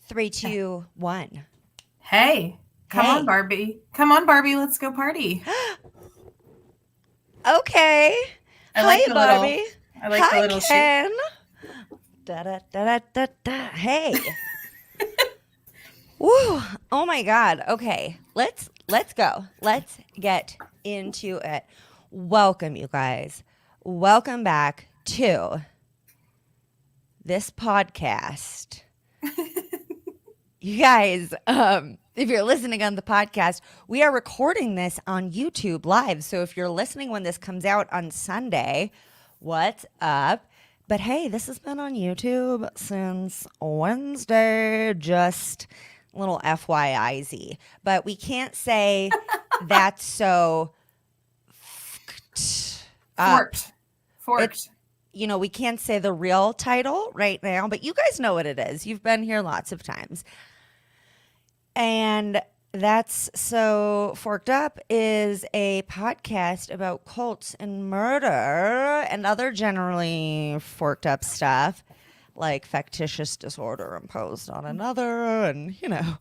3, 2, 1. Hey, come on, Barbie. Come on, Barbie. Let's go party. Okay. Hi, Barbie. I like the little Ken. Da, da, da, da, da. Hey. Woo. Oh my God. Okay. Let's go. Let's get into it. Welcome, you guys. Welcome back to this podcast. You guys, if you're listening on the podcast, we are recording this on YouTube live. So if you're listening when this comes out on Sunday, what's up? But hey, this has been on YouTube since Wednesday, just a little FYIZ. But we can't say that's so forked. You know, we can't say the real title right now, but you guys know what it is. You've been here lots of times. And that's So Forked Up is a podcast about cults and murder and other generally forked up stuff like factitious disorder imposed on another and, you know,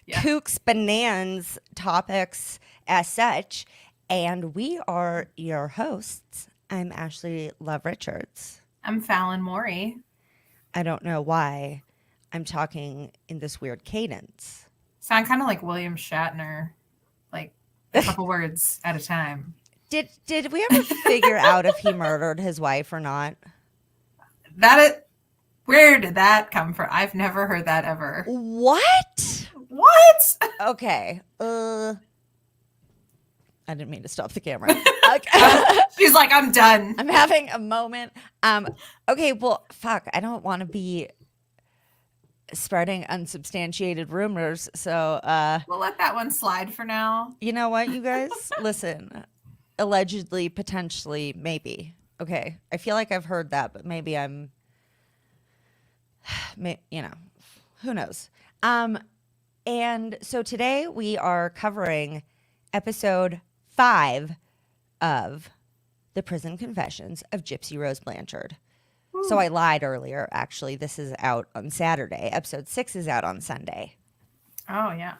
kooks, bananas topics as such. And we are your hosts. I'm Ashley Love Richards. I'm Fallon Morey. I don't know why I'm talking in this weird cadence. Sound kind of like William Shatner, like a couple words at a time. Did we ever figure out if he murdered his wife or not? Where did that come from? I've never heard that ever. What? Okay. I didn't mean to stop the camera. Okay. She's like, I'm done. I'm having a moment. Okay, well, fuck. I don't want to be spreading unsubstantiated rumors. So we'll let that one slide for now. You know what, you guys? Listen. Allegedly, potentially, maybe. Okay. I feel like I've heard that, but maybe I'm you know, who knows? And so today we are covering episode 5 of The Prison Confessions of Gypsy Rose Blanchard. Ooh. So I lied earlier. Actually, this is out on Saturday. Episode 6 is out on Sunday. Oh, yeah.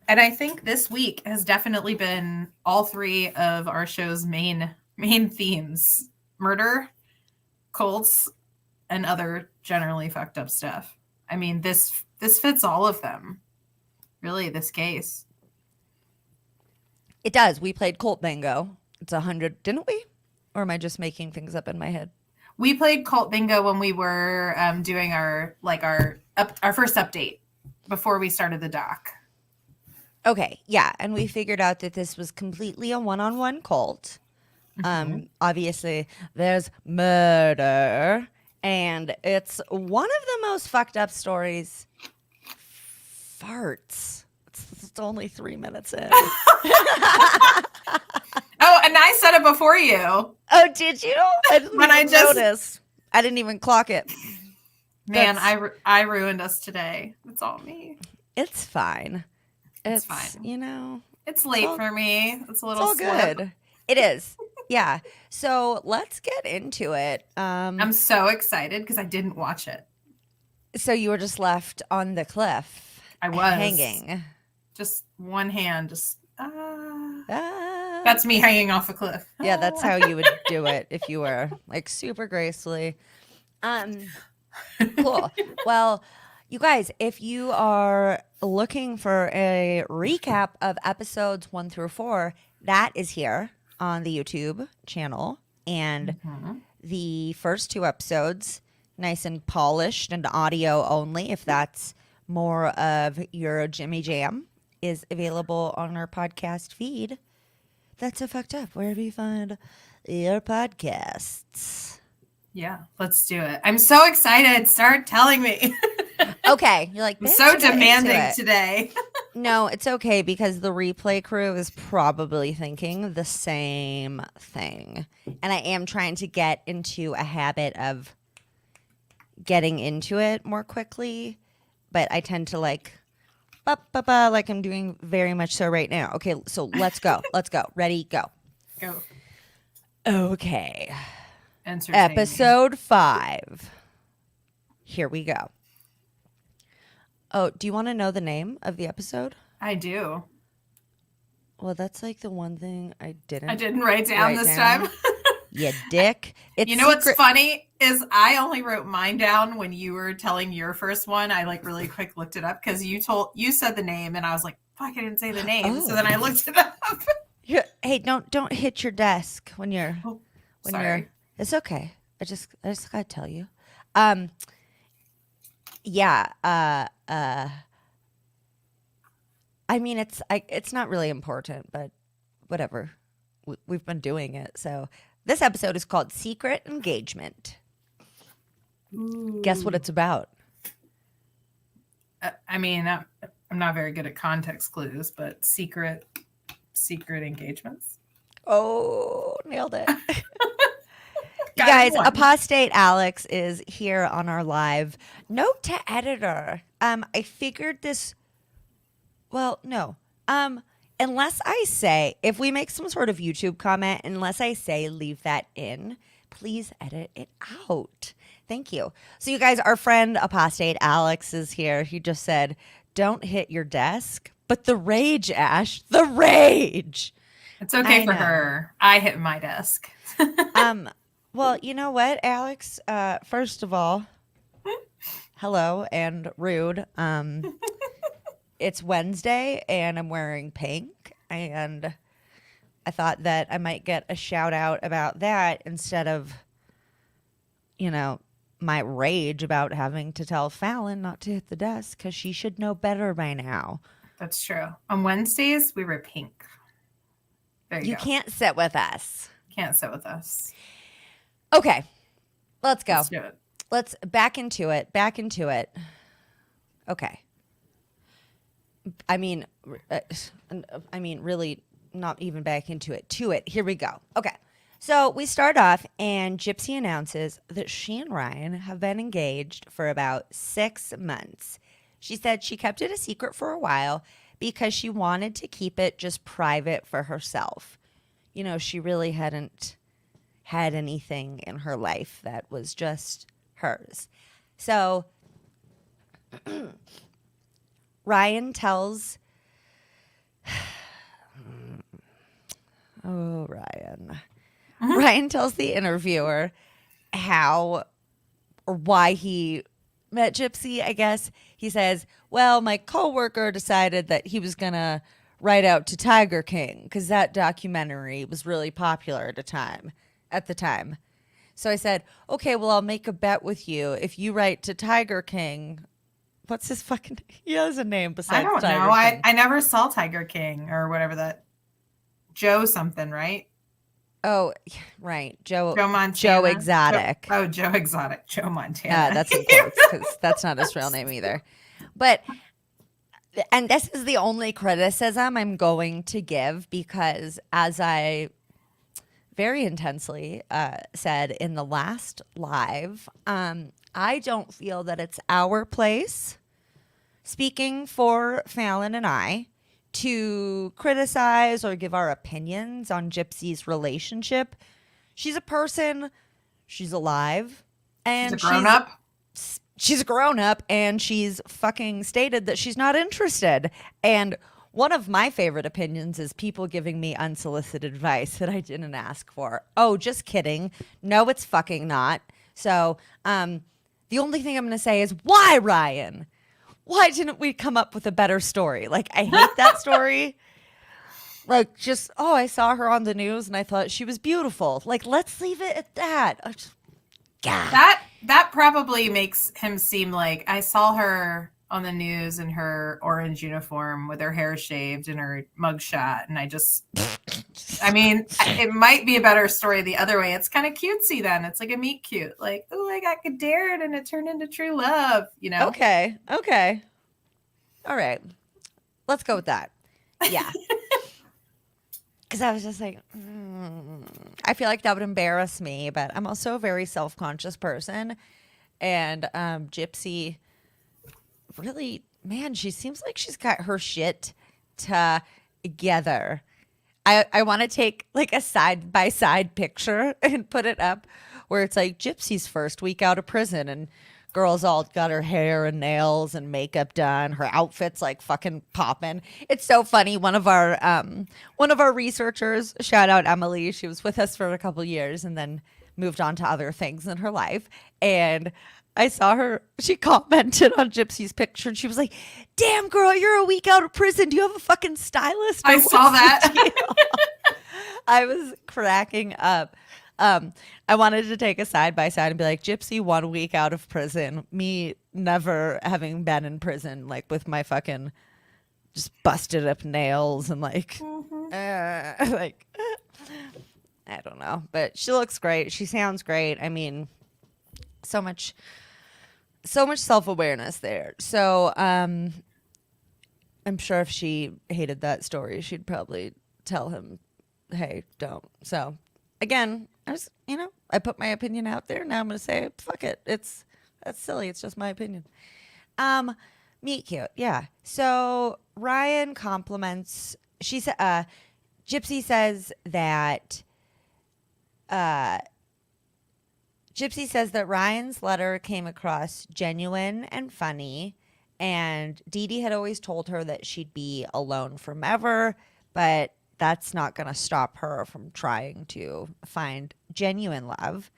And I think this week has definitely been all 3 of our show's main themes: murder, cults, and other generally fucked up stuff. I mean, this fits all of them. Really, this case. It does. We played Cult Bingo. It's 100, didn't we? Or am I just making things up in my head? We played Cult Bingo when we were doing our first update before we started the doc. Okay, yeah, and we figured out that this was completely a one-on-one cult. Mm-hmm. Obviously, there's murder, and it's one of the most fucked up stories. Farts. It's only 3 minutes in. Oh, and I said it before you. Oh, did you? I didn't notice. I didn't even clock it. Man, I ruined us today. It's all me. It's fine. It's fine. You know. It's late for me. It's a little all good. It is. Yeah. So let's get into it. I'm so excited because I didn't watch it. So you were just left on the cliff. I was. Hanging. Just one hand, That's me hanging off a cliff. Yeah, that's how you would do it if you were like super gracefully. Cool. Well, you guys, if you are looking for a recap of episodes 1 through 4, that is here on the YouTube channel. And the first 2 episodes, nice and polished and audio only, if that's more of your Jimmy Jam, is available on our podcast feed. That's So Fucked Up, wherever you find your podcasts. Yeah, let's do it. I'm so excited. Start telling me. Okay. You're like, I'm so demanding today. No, it's okay because the replay crew is probably thinking the same thing. And I am trying to get into a habit of getting into it more quickly, but I tend to like I'm doing very much so right now. Okay, so let's go. Ready, go. Go. Okay. Episode 5. Here we go. Oh, do you want to know the name of the episode? I do. Well, that's like the one thing I didn't write down this time. You dick. It's you know what's funny is I only wrote mine down when you were telling your first one. I like really quick looked it up because you said the name and I was like, fuck, I didn't say the name. Oh. So then I looked it up. Hey, don't hit your desk when you're sorry. It's okay. I just gotta tell you. Yeah. I mean, it's not really important, but whatever. We've been doing it. So this episode is called Secret Engagement. Ooh. Guess what it's about? I mean, I'm not very good at context clues, but secret engagements. Oh, nailed it. You guys, Apostate Alex is here on our live. Note to editor. I figured this. Well, no. Unless I say, if we make some sort of YouTube comment, unless I say leave that in, please edit it out. Thank you. So you guys, our friend Apostate Alex is here. He just said, don't hit your desk. But the rage, Ash, the rage. It's okay for her. I hit my desk. Well, you know what, Alex? First of all, hello and rude. It's Wednesday and I'm wearing pink, and I thought that I might get a shout out about that instead of, my rage about having to tell Fallon not to hit the desk because she should know better by now. That's true. On Wednesdays, we wear pink. There you go. Can't sit with us. Can't sit with us. Okay, let's go. Let's do it. Let's back into it. Okay. I mean, really not even back into it. To it. Here we go. Okay. So we start off and Gypsy announces that she and Ryan have been engaged for about 6 months. She said she kept it a secret for a while because she wanted to keep it just private for herself. She really hadn't had anything in her life that was just hers. So Ryan tells Ryan tells the interviewer how or why he met Gypsy, I guess. He says, well, my coworker decided that he was going to write out to Tiger King because that documentary was really popular at the time. So I said, okay, well, I'll make a bet with you. If you write to Tiger King, what's his fucking name? He has a name besides Tiger King. I don't know. I never saw Tiger King or whatever that. Joe something, right? Oh, right. Joe Montana. Joe Exotic. Joe Exotic. Joe Montana. Yeah, that's in quotes because that's not his real name either. And this is the only criticism I'm going to give because as I very intensely said in the last live, I don't feel that it's our place, speaking for Fallon and I, to criticize or give our opinions on Gypsy's relationship. She's a person, she's alive, and she's a grown-up. She's a grown-up, and she's fucking stated that she's not interested. And one of my favorite opinions is people giving me unsolicited advice that I didn't ask for. Oh, just kidding. No, it's fucking not. So the only thing I'm going to say is, why, Ryan? Why didn't we come up with a better story? Like, I hate that story. Like, just, I saw her on the news and I thought she was beautiful. Like, let's leave it at that. God. That probably makes him seem like I saw her on the news in her orange uniform with her hair shaved and her mugshot. And it might be a better story the other way. It's kind of cutesy then. It's like a meet cute. Like, oh, I got dared and it turned into true love, Okay. All right. Let's go with that. Yeah. Because I was just like, I feel like that would embarrass me, but I'm also a very self-conscious person. And Gypsy, really, man, she seems like she's got her shit together. I want to take like a side-by-side picture and put it up where it's like Gypsy's first week out of prison and Girl's all got her hair and nails and makeup done. Her outfit's like fucking popping. It's so funny. One of our researchers, shout out Emily, she was with us for a couple years and then moved on to other things in her life. And I saw her, she commented on Gypsy's picture and she was like, damn girl, you're a week out of prison. Do you have a fucking stylist? I saw that. I was cracking up. I wanted to take a side by side and be like, Gypsy 1 week out of prison, me never having been in prison, like with my fucking just busted up nails and like, like, I don't know, but she looks great. She sounds great. I mean, so much self-awareness there. So, I'm sure if she hated that story, she'd probably tell him, hey, don't. So again, I put my opinion out there. Now I'm going to say, fuck it. That's silly. It's just my opinion. Meet cute. Yeah. So Ryan compliments, Gypsy says that, Ryan's letter came across genuine and funny, and Dee Dee had always told her that she'd be alone forever, but that's not going to stop her from trying to find genuine love.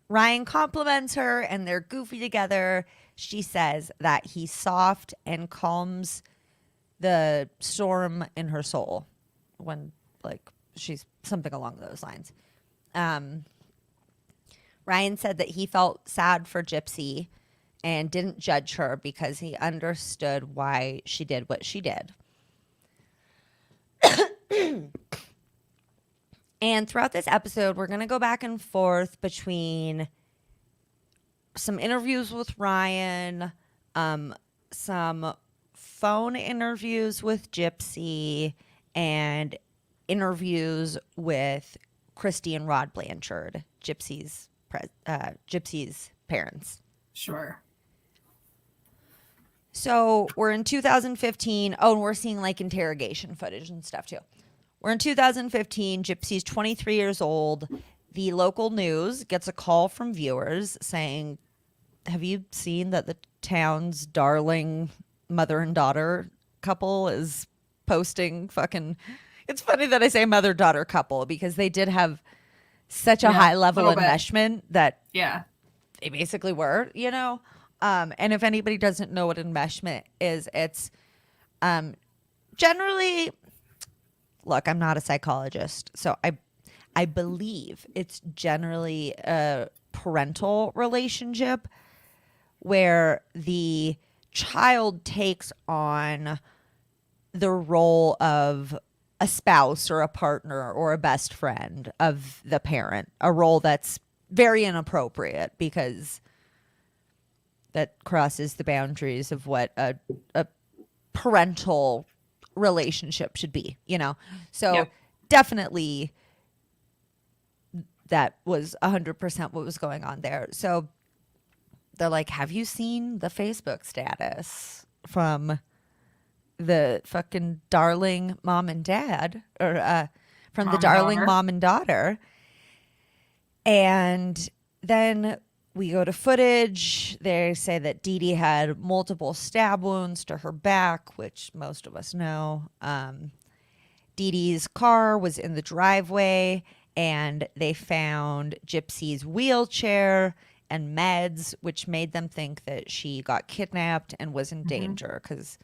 Ryan compliments her and they're goofy together. She says that he's soft and calms the storm in her soul when, like, she's something along those lines. Ryan said that he felt sad for Gypsy and didn't judge her because he understood why she did what she did. And throughout this episode, we're going to go back and forth between some interviews with Ryan, some phone interviews with Gypsy, and interviews with Christy and Rod Blanchard, Gypsy's parents. Sure. So we're in 2015. Oh, and we're seeing like interrogation footage and stuff too. We're in 2015. Gypsy's 23 years old. The local news gets a call from viewers saying, have you seen that the town's darling mother and daughter couple is posting fucking... It's funny that I say mother-daughter couple because they did have such a high level of enmeshment that they basically were, and if anybody doesn't know what enmeshment is, it's generally... Look, I'm not a psychologist, so I believe it's generally a parental relationship where the child takes on the role of a spouse or a partner or a best friend of the parent, a role that's very inappropriate because that crosses the boundaries of what a parental relationship should be, So definitely that was 100% what was going on there. So they're like, have you seen the Facebook status from the fucking darling mom and dad or from the darling mom and daughter? And then we go to footage. They say that Dee Dee had multiple stab wounds to her back, which most of us know. Dee Dee's car was in the driveway, and they found Gypsy's wheelchair and meds, which made them think that she got kidnapped and was in danger because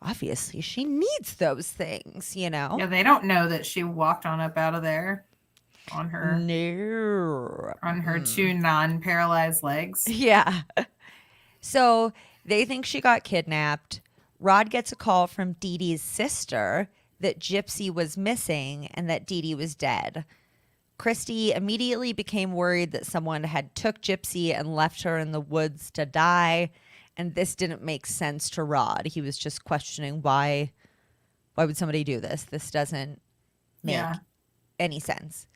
obviously she needs those things, Yeah, they don't know that she walked on up out of there. On her two non-paralyzed legs. Yeah. So they think she got kidnapped. Rod gets a call from Dee Dee's sister that Gypsy was missing and that Dee Dee was dead. Christy immediately became worried that someone had took Gypsy and left her in the woods to die, and this didn't make sense to Rod. He was just questioning why would somebody do this? This doesn't make any sense.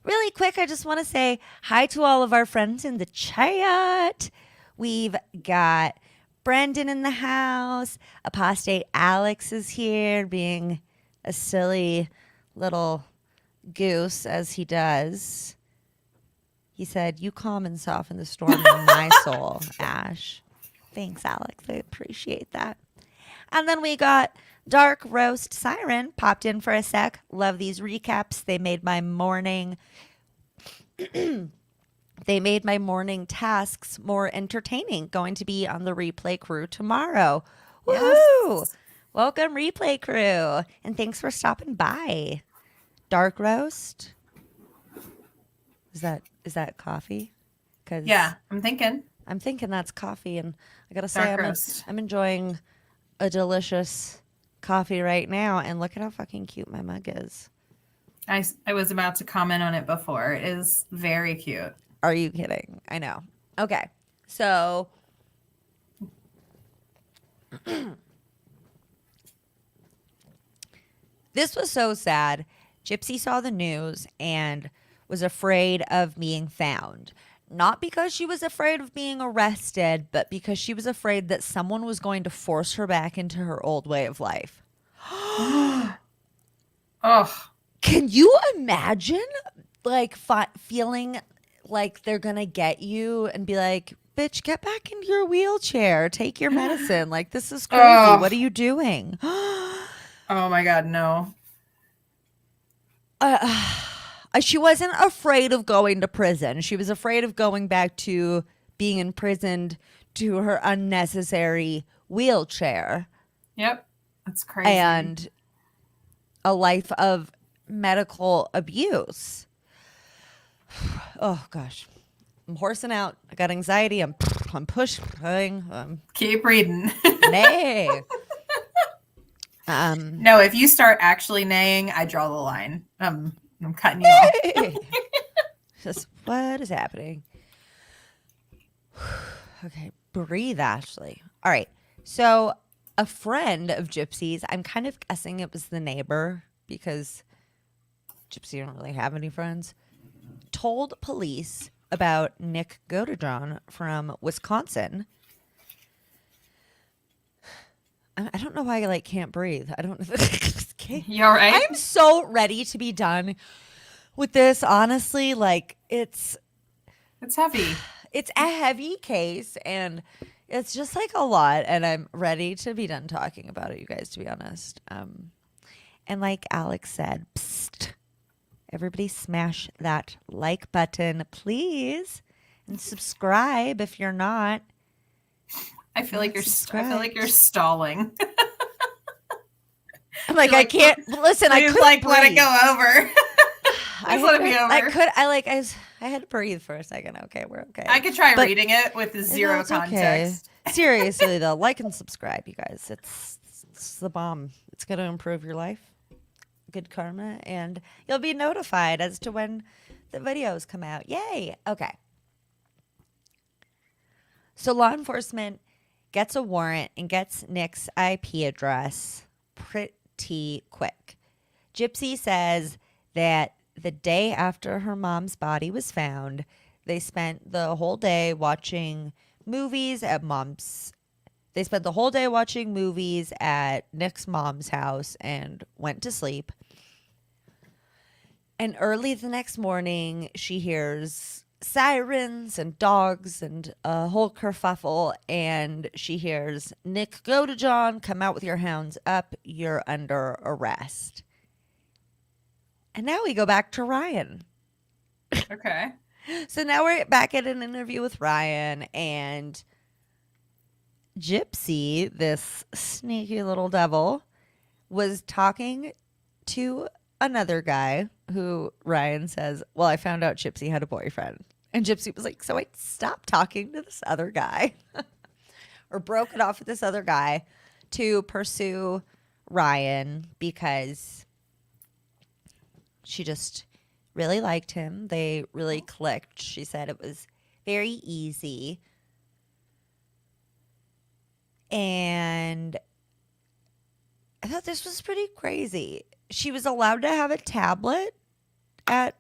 Really quick, I just want to say hi to all of our friends in the chat. We've got Brendan in the house. Apostate Alex is here being a silly little goose as he does. He said, "You calm and soften the storm in my soul, Ash." Thanks, Alex. I appreciate that. And then we got Dark Roast Siren popped in for a sec. Love these recaps. They made my morning tasks more entertaining. Going to be on the replay crew tomorrow. Yes. Woohoo! Welcome, replay crew. And thanks for stopping by. Dark Roast. Is that coffee? 'Cause Yeah, I'm thinking. that's coffee, and I gotta say, Dark roast. I'm enjoying a delicious coffee right now, and look at how fucking cute my mug is. I was about to comment on it before. It is very cute. Are you kidding? I know. Okay, so this was so sad. Gypsy saw the news and was afraid of being found. Not because she was afraid of being arrested, but because she was afraid that someone was going to force her back into her old way of life. Oh, Can you imagine, like, feeling like they're going to get you and be like, bitch, get back into your wheelchair. Take your medicine. Like, this is crazy. Ugh. What are you doing? oh my God, no. She wasn't afraid of going to prison. She was afraid of going back to being imprisoned to her unnecessary wheelchair. Yep. That's crazy. And a life of medical abuse. Oh, gosh. I'm horsing out. I got anxiety. I'm pushing. Keep reading. Nay. No, if you start actually neighing, I draw the line. I'm cutting you off. Just what is happening? Okay, breathe, Ashley. All right. So a friend of Gypsy's, I'm kind of guessing it was the neighbor because Gypsy didn't really have any friends, told police about Nick Godejohn from Wisconsin. I don't know why I can't breathe. I don't know. You all right? I'm so ready to be done with this. Honestly, it's heavy. It's a heavy case, and it's just a lot. And I'm ready to be done talking about it, you guys. To be honest, and like Alex said, psst, everybody smash that like button, please, and subscribe if you're not. I feel like you're stalling. I'm like, I can't listen. I couldn't let breathe. it go over. Let it be over. I had to breathe for a second. Okay, we're okay. I could try reading it with zero context. Okay. Seriously though, like and subscribe, you guys. It's the bomb. It's going to improve your life. Good karma, and you'll be notified as to when the videos come out. Yay! Okay. So law enforcement gets a warrant and gets Nick's IP address pretty quick. Gypsy says that the day after her mom's body was found, they spent the whole day watching movies at Nick's mom's house and went to sleep. And early the next morning, she hears sirens and dogs and a whole kerfuffle, and she hears, "Nick Godejohn, come out with your hounds up. You're under arrest." And now we go back to Ryan. Okay. So now we're back at an interview with Ryan, and Gypsy, this sneaky little devil, was talking to another guy who Ryan says, "Well, I found out Gypsy had a boyfriend." And Gypsy was like, "So I stopped talking to this other guy or broke it off with this other guy to pursue Ryan because she just really liked him. They really clicked." She said it was very easy. And I thought this was pretty crazy. She was allowed to have a tablet at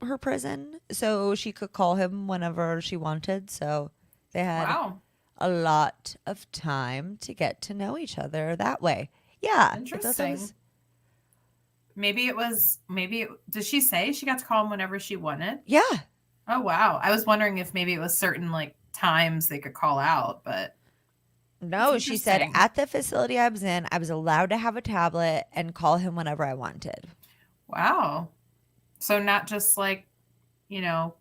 her prison, so she could call him whenever she wanted. So they had a lot of time to get to know each other that way. Yeah. Interesting. Maybe, did she say she got to call him whenever she wanted? Yeah. Oh wow. I was wondering if maybe it was certain like times they could call out, but that's No, she said interesting. at the facility I was in, I was allowed to have a tablet and call him whenever I wanted. Wow. So not just like, you know,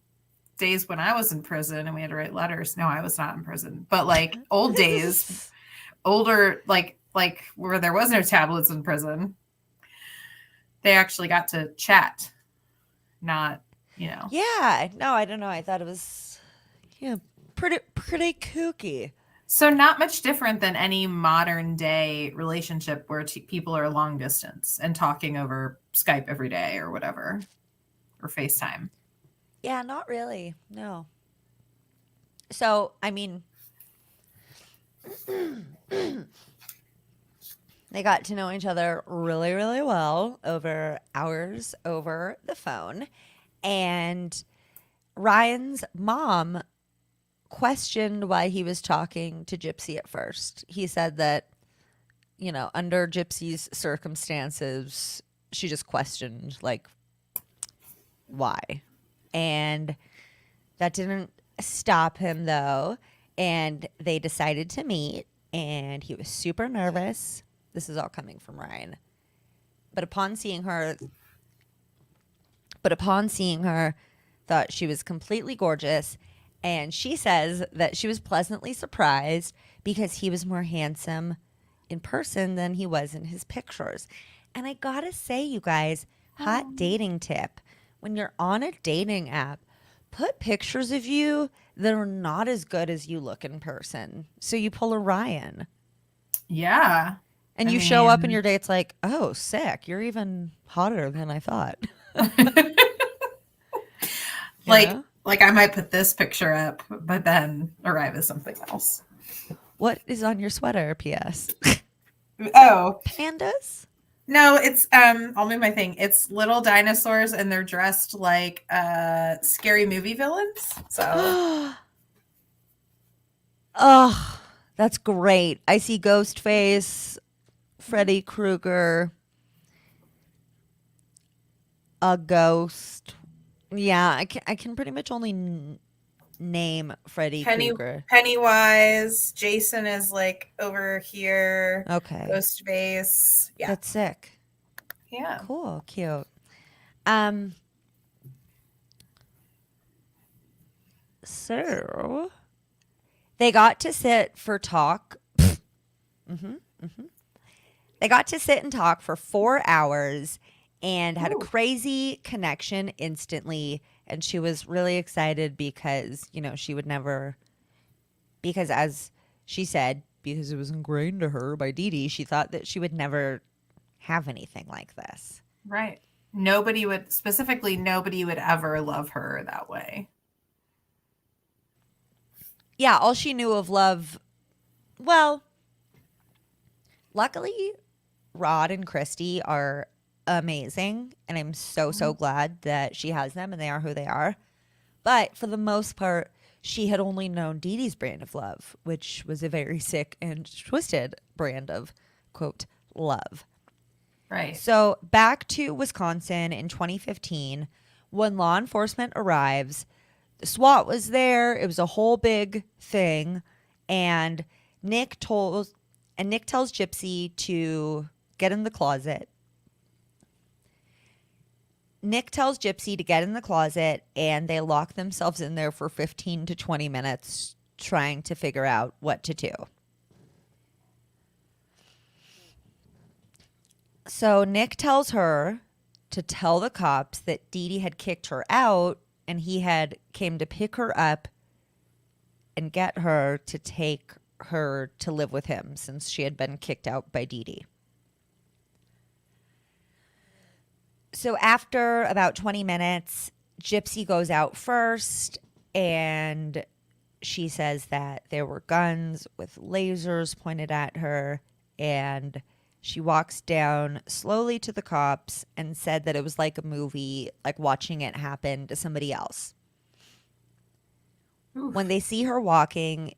days when I was in prison and we had to write letters. No, I was not in prison. But like old days, older like where there was no tablets in prison, they actually got to chat, not, you know. Yeah, no, I don't know. I thought it was yeah, pretty kooky. So not much different than any modern day relationship where people are long distance and talking over Skype every day or whatever, or FaceTime. Yeah, not really. No. So, I mean, they got to know each other really, really well over hours over the phone. And Ryan's mom questioned why he was talking to Gypsy at first. He said that, under Gypsy's circumstances, she just questioned, like, why. And that didn't stop him, though. And they decided to meet, and he was super nervous. This is all coming from Ryan. But upon seeing her, thought she was completely gorgeous. And she says that she was pleasantly surprised because he was more handsome in person than he was in his pictures. And I gotta say, you guys, hot dating tip. When you're on a dating app, put pictures of you that are not as good as you look in person. So you pull a Ryan. Yeah. And you show up and your date's like, oh, sick. You're even hotter than I thought. Like I might put this picture up, but then arrive as something else. What is on your sweater, P.S.? Oh. Pandas? No, it's I'll move my thing. It's little dinosaurs and they're dressed like scary movie villains. So oh, that's great. I see Ghostface, Freddy Krueger, a ghost. Yeah, I can pretty much only name Freddy Krueger. Pennywise, Jason is like over here. Okay. Ghostface. Yeah. That's sick. Yeah. Cool, cute. So they got to sit for talk. They got to sit and talk for 4 hours and had a crazy connection instantly. And she was really excited because, she would never, because as she said, because it was ingrained to her by Dee Dee, she thought that she would never have anything like this. Right. Nobody would ever love her that way. Yeah, all she knew of love, well, luckily, Rod and Christy are amazing, and I'm so glad that she has them and they are who they are. But for the most part, she had only known Dee Dee's brand of love, which was a very sick and twisted brand of, quote, love. Right. So back to Wisconsin in 2015, when law enforcement arrives, the SWAT was there. It was a whole big thing. And Nick tells Gypsy to get in the closet. Nick tells Gypsy to get in the closet, and they lock themselves in there for 15 to 20 minutes trying to figure out what to do. So Nick tells her to tell the cops that Dee Dee had kicked her out, and he had came to pick her up and get her to take her to live with him since she had been kicked out by Dee Dee. So after about 20 minutes, Gypsy goes out first, and she says that there were guns with lasers pointed at her, and she walks down slowly to the cops and said that it was like a movie, like watching it happen to somebody else. Oof. When they see her walking,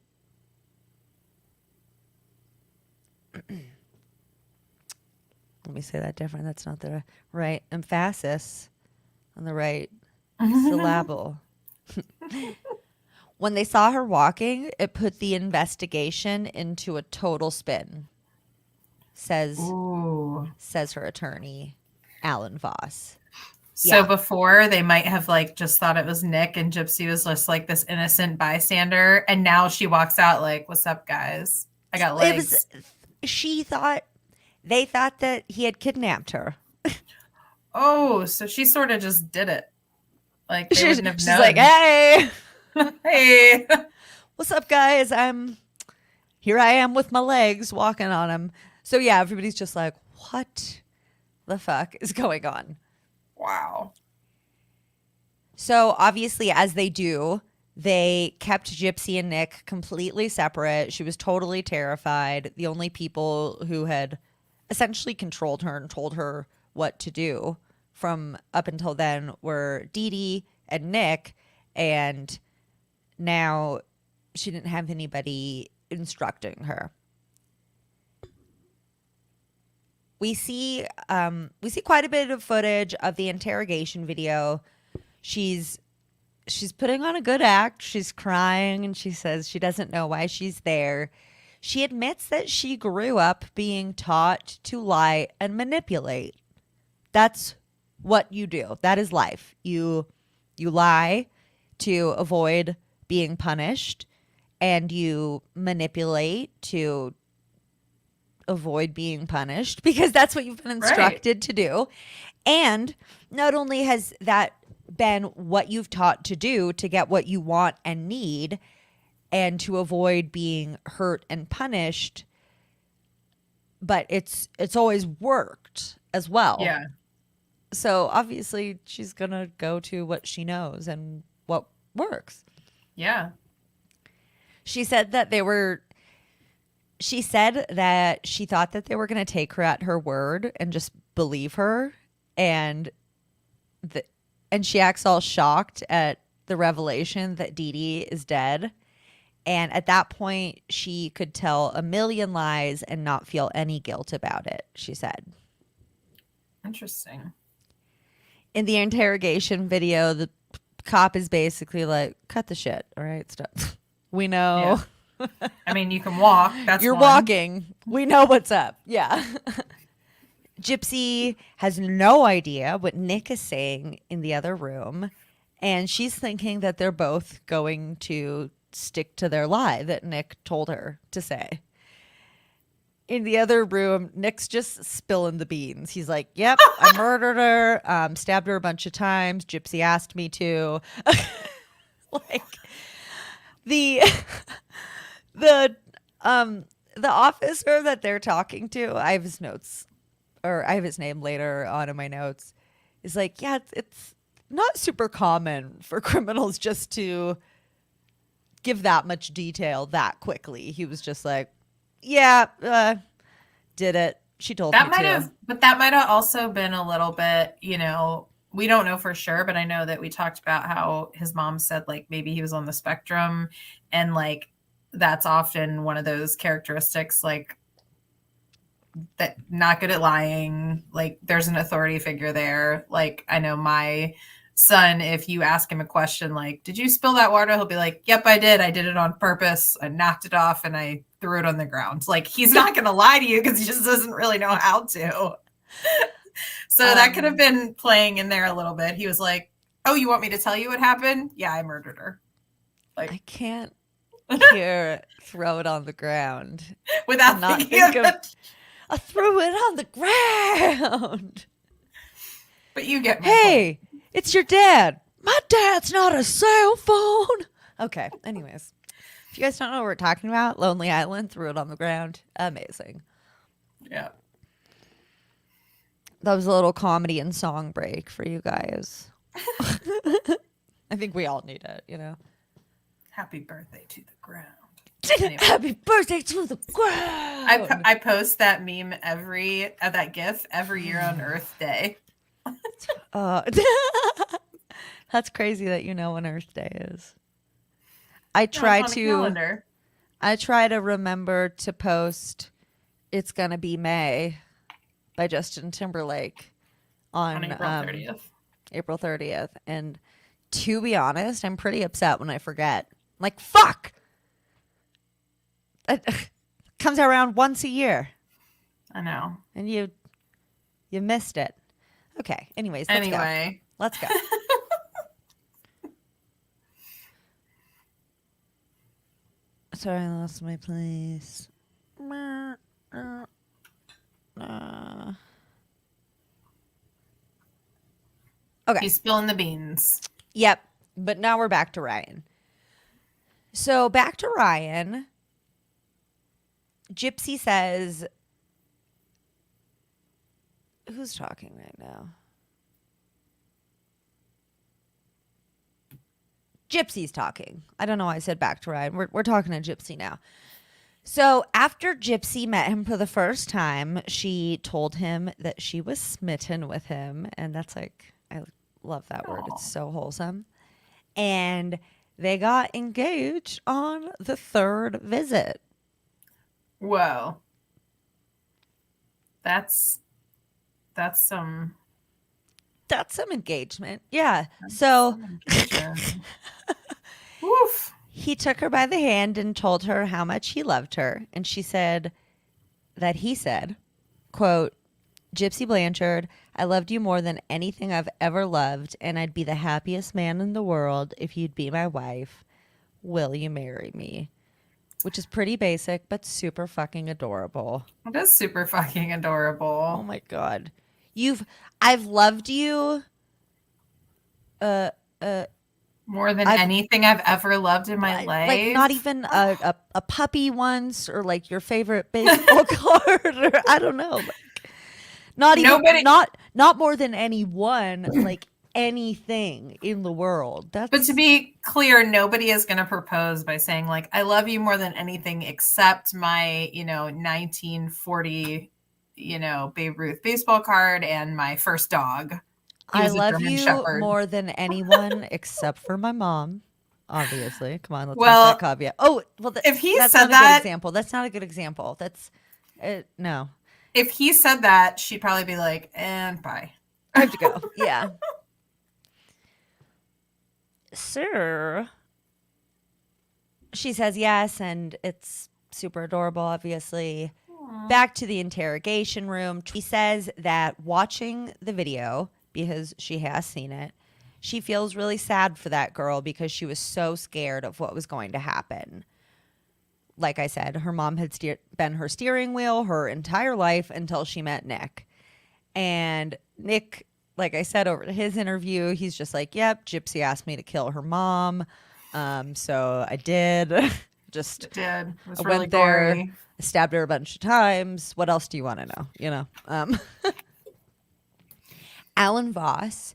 let me say that different. That's not the right emphasis on the right syllable. When they saw her walking, it put the investigation into a total spin, says Ooh. her attorney, Alan Voss. So before they might have like just thought it was Nick and Gypsy was just like this innocent bystander, and now she walks out like, "What's up, guys? I got legs." They thought that he had kidnapped her. Oh, so she sort of just did it. Like they wouldn't have known. She's like, "Hey, hey, what's up, guys? Here I am with my legs walking on them." So yeah, everybody's just like, "What the fuck is going on?" Wow. So obviously, as they do, they kept Gypsy and Nick completely separate. She was totally terrified. The only people who had essentially controlled her and told her what to do from up until then were Dee Dee and Nick, and now she didn't have anybody instructing her. We see quite a bit of footage of the interrogation video. She's putting on a good act. She's crying and she says she doesn't know why she's there. She admits that she grew up being taught to lie and manipulate. That's what you do. That is life. You lie to avoid being punished, and you manipulate to avoid being punished because that's what you've been instructed to do. And not only has that been what you've taught to do to get what you want and need and to avoid being hurt and punished, but it's always worked as well. Yeah. So obviously she's going to go to what she knows and what works. Yeah. She said that she thought that they were going to take her at her word and just believe her. And she acts all shocked at the revelation that Dee Dee is dead. And at that point, she could tell a million lies and not feel any guilt about it, she said. Interesting. In the interrogation video, the cop is basically like, cut the shit, all right? Stop. We know. Yeah. I mean, you can walk. You're walking. We know what's up. Yeah. Gypsy has no idea what Nick is saying in the other room, and she's thinking that they're both going to stick to their lie that Nick told her to say. In the other room, Nick's just spilling the beans. He's like, "Yep, I murdered her, stabbed her a bunch of times. Gypsy asked me to." Like the officer that they're talking to, I have his notes, or I have his name later on in my notes, is like, yeah, it's not super common for criminals just to give that much detail that quickly. He was just like, yeah, did it. She told me to. But that might have also been a little bit, we don't know for sure, but I know that we talked about how his mom said like maybe he was on the spectrum, and like that's often one of those characteristics, like that not good at lying. Like there's an authority figure there. Like I know my son, if you ask him a question like, "Did you spill that water?" He'll be like, "Yep, I did. I did it on purpose. I knocked it off and I threw it on the ground." Like he's not going to lie to you because he just doesn't really know how to. So that could have been playing in there a little bit. He was like, "Oh, you want me to tell you what happened? Yeah, I murdered her." Like I can't hear throw it on the ground without not think of I threw it on the ground. But you get hey, it's your dad. My dad's not a cell phone. Okay, anyways. If you guys don't know what we're talking about, Lonely Island, threw it on the ground. Amazing. Yeah. That was a little comedy and song break for you guys. I think we all need it, Happy birthday to the ground. Anyway. Happy birthday to the ground. I post that meme that GIF every year on Earth Day. That's crazy that you know when Earth Day is. I try to remember to post "It's Gonna Be May" by Justin Timberlake on April 30th. April 30th, and to be honest, I'm pretty upset when I forget. Like, fuck! It comes out around once a year. I know. And you missed it. Okay. Anyways, let's go. Anyway. Let's go. Sorry, I lost my place. Okay. He's spilling the beans. Yep. But now we're back to Ryan. So back to Ryan. Gypsy says, who's talking right now? Gypsy's talking. I don't know why I said back to Ryan. We're talking to Gypsy now. So after Gypsy met him for the first time, she told him that she was smitten with him. And that's like, I love that word. It's so wholesome. And they got engaged on the third visit. Whoa. That's some engagement. Yeah. So woof. He took her by the hand and told her how much he loved her. And she said that he said, quote, Gypsy Blanchard, I loved you more than anything I've ever loved, and I'd be the happiest man in the world if you'd be my wife. Will you marry me? Which is pretty basic, but super fucking adorable. It is super fucking adorable. Oh my God. I've loved you. More than anything I've ever loved in my life. Like not even a puppy once, or like your favorite baseball card, or I don't know. Like, not even not more than anyone, like anything in the world. But to be clear, nobody is going to propose by saying like, I love you more than anything except my, 1940, Babe Ruth baseball card and my first dog. I love you more than anyone except for my mom. Obviously. Come on, let's make that caveat. Oh, well, if he that's said not that, a good example. That's not a good example. That's no. If he said that, she'd probably be like, and bye. I have to go. Yeah. Sir. She says yes, and it's super adorable, obviously. Aww. Back to the interrogation room. She says that watching the video, because she has seen it, she feels really sad for that girl because she was so scared of what was going to happen. Like I said, her mom had been her steering wheel her entire life until she met Nick. And Nick, like I said over his interview, he's just like, yep, Gypsy asked me to kill her mom. So I did. Just it did. It was I really went there, gory. stabbed her a bunch of times. What else do you want to know? Alan Voss,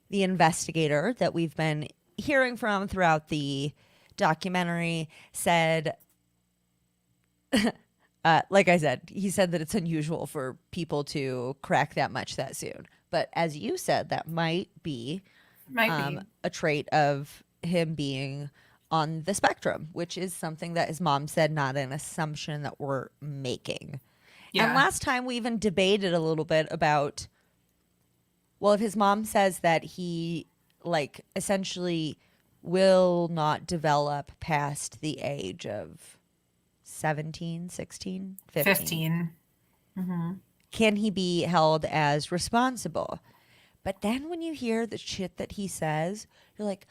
the investigator that we've been hearing from throughout the documentary, said, like I said, he said that it's unusual for people to crack that much that soon. But as you said, that might be a trait of him being on the spectrum, which is something that his mom said, not an assumption that we're making. Yeah. And last time we even debated a little bit about, well, if his mom says that he like essentially will not develop past the age of 17, 16, 15. Mm-hmm. Can he be held as responsible? But then when you hear the shit that he says, you're like,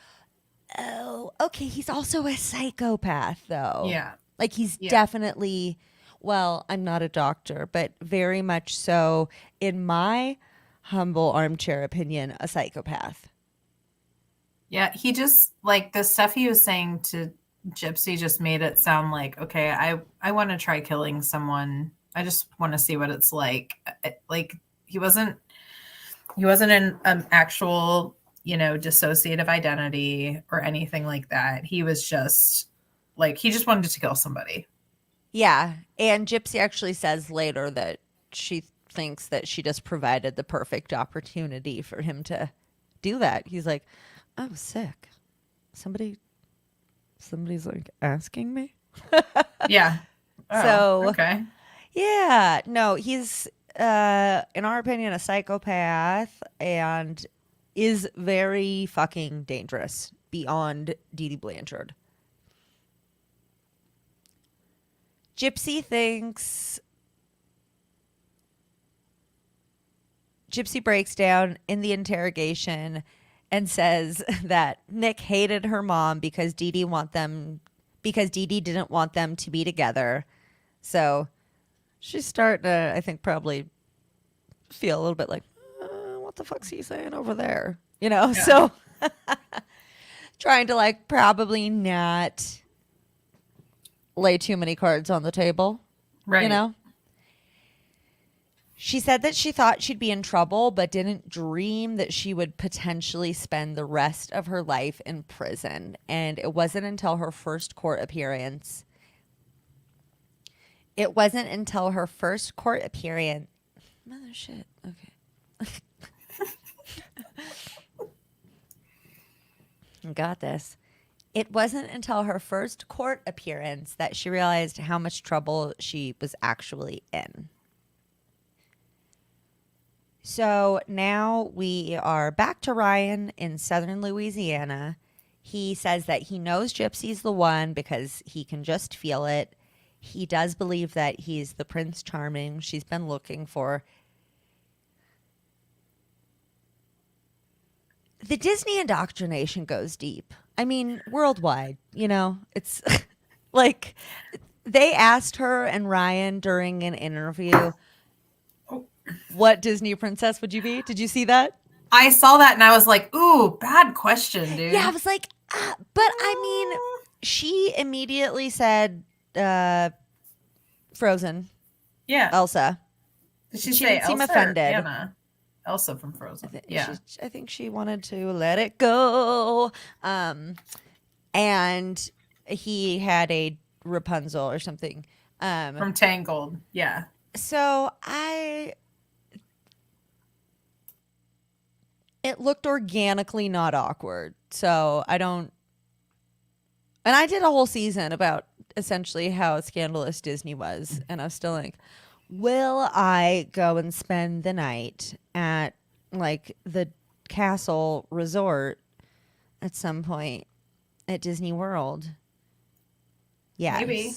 oh, okay, he's also a psychopath, though. Yeah. Like he's definitely, well, I'm not a doctor, but very much so, in my humble armchair opinion, a psychopath. Yeah, he just, like, the stuff he was saying to Gypsy just made it sound like, okay, I want to try killing someone. I just want to see what it's like. Like he wasn't an actual, dissociative identity or anything like that. He was just like, he just wanted to kill somebody. Yeah. And Gypsy actually says later that she thinks that she just provided the perfect opportunity for him to do that. He's like, I was sick. Somebody's like asking me. Yeah. Oh, so okay. Yeah. No, he's in our opinion a psychopath, and is very fucking dangerous beyond Dee Dee Blanchard. Gypsy breaks down in the interrogation and says that Nick hated her mom because Dee Dee didn't want them to be together. So she's starting to, I think, probably feel a little bit like, what the fuck's he saying over there? You know, Yeah. so trying to like probably not lay too many cards on the table. Right. You know? She said that she thought she'd be in trouble, but didn't dream that she would potentially spend the rest of her life in prison. And it wasn't until her first court appearance. Mother shit. Okay. Got this. It wasn't until her first court appearance that she realized how much trouble she was actually in. So now we are back to Ryan in southern Louisiana. He says that he knows Gypsy's the one because he can just feel it. He does believe that he's the Prince Charming she's been looking for. The Disney indoctrination goes deep. I mean, worldwide, you know, it's like they asked her and Ryan during an interview, what Disney princess would you be? Did you see that? I saw that and I was like, ooh, bad question, dude. Yeah, I was like, but I mean, she immediately said Frozen. Yeah. Elsa. Did she She say didn't seem Elsa offended. Or Anna? Elsa from Frozen. I think she wanted to let it go. And he had a Rapunzel or something. From Tangled. Yeah. So it looked organically not awkward. So I don't. And I did a whole season about essentially how scandalous Disney was. And I was still like, will I go and spend the night at like the castle resort at some point at Disney World? Yes. Maybe.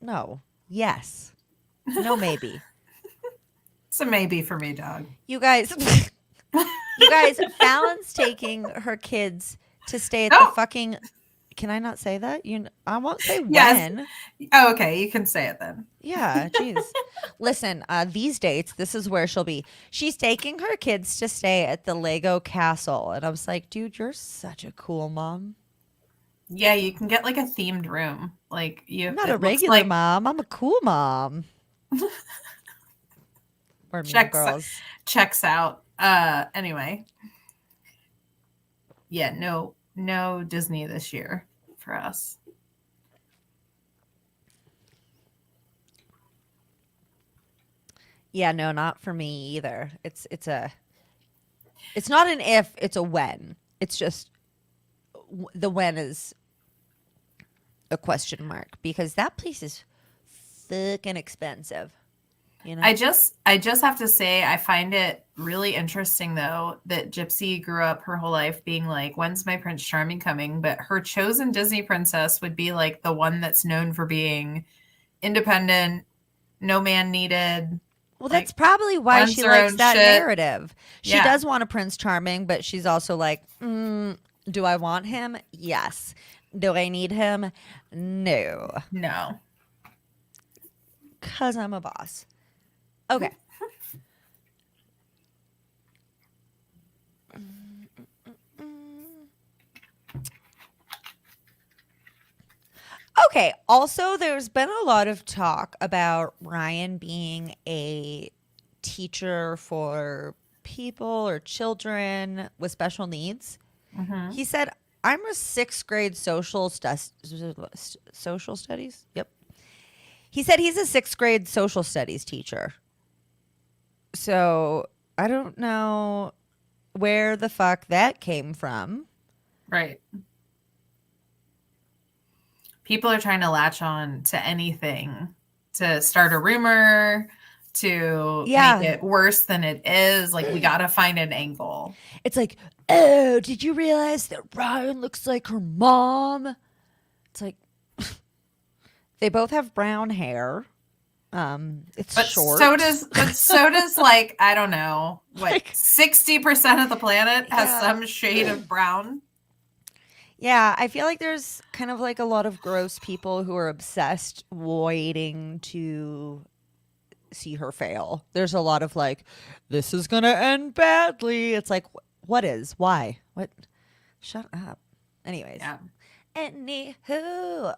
No. Yes. No, maybe. It's a maybe for me, dog. You guys, Fallon's taking her kids to stay at Oh. the fucking. Can I not say that? I won't say Yes. when. Oh, okay. You can say it then. Yeah, jeez. Listen, these dates, this is where she'll be. She's taking her kids to stay at the Lego castle. And I was like, dude, you're such a cool mom. Yeah, you can get like a themed room. Like I'm not a regular mom. I'm a cool mom. Or Mean Girls. Checks out. Anyway. Yeah, no Disney this year for us. Yeah, no, not for me either. It's not an if, it's a when. It's just the when is a question mark because that place is fucking expensive. You know? I just have to say I find it really interesting though that Gypsy grew up her whole life being like, when's my Prince Charming coming? But her chosen Disney princess would be like the one that's known for being independent, no man needed. Well, that's probably why she likes that narrative. She does want a Prince Charming, but she's also like, do I want him? Yes. Do I need him? No. No. 'Cause I'm a boss. Okay. Okay. Also, there's been a lot of talk about Ryan being a teacher for people or children with special needs. Mm-hmm. He said, I'm a 6th grade social studies. Yep. He said he's a 6th grade social studies teacher. So I don't know where the fuck that came from. Right. People are trying to latch on to anything to start a rumor, to Yeah. make it worse than it is. Like, we got to find an angle. It's like, oh, did you realize that Ryan looks like her mom? It's like, they both have brown hair. It's But short. so does like, I don't know, what, Like- 60% of the planet has Yeah. some shade of brown. Yeah, I feel like there's kind of like a lot of gross people who are obsessed waiting to see her fail. There's a lot of like, this is gonna end badly. It's like, what is? Why? What? Shut up. Anyways. Yeah. Anywho.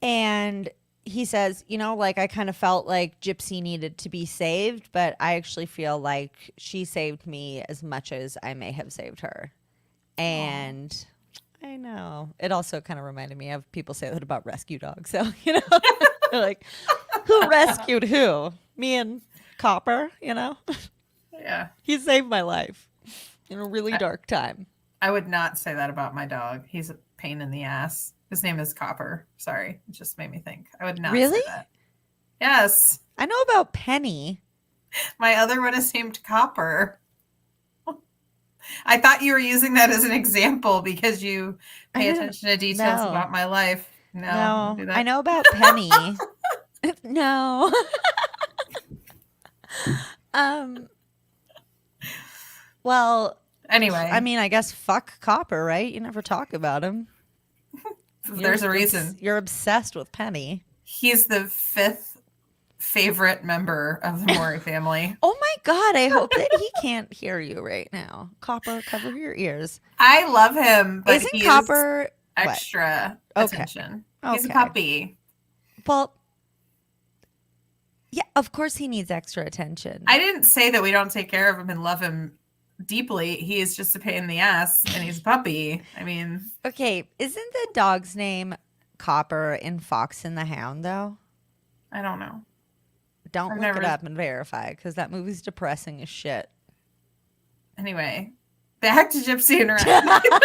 And he says, you know, like, I kind of felt like Gypsy needed to be saved, but I actually feel like she saved me as much as I may have saved her. And I know. It also kind of reminded me of people say that about rescue dogs. So, you know, they're like, who rescued who? Me and Copper, you know? Yeah. He saved my life in a really dark time. I would not say that about my dog. He's a pain in the ass. His name is Copper. Sorry. It just made me think. I would not Really? say that. Yes. I know about Penny. My other one is named Copper. I thought you were using that as an example because you pay attention to details no. about my life. No, No, don't do that. I know about Penny. No. Well, Anyway, I mean, I guess fuck Copper, right? You never talk about him. there's a reason. You're obsessed with Penny. He's the 5th favorite member of the Maury family. Oh my God, I hope that he can't hear you right now. Copper, cover your ears. I love him, but Isn't he's Copper extra Okay. attention. He's a Okay. puppy. Well, yeah, of course he needs extra attention. I didn't say that we don't take care of him and love him deeply. He is just a pain in the ass, and he's a puppy. I mean, Okay, isn't the dog's name Copper in Fox and the Hound, though? I don't know. Don't I've look never- it up and verify, because that movie's depressing as shit. Anyway, back to Gypsy and Ryan.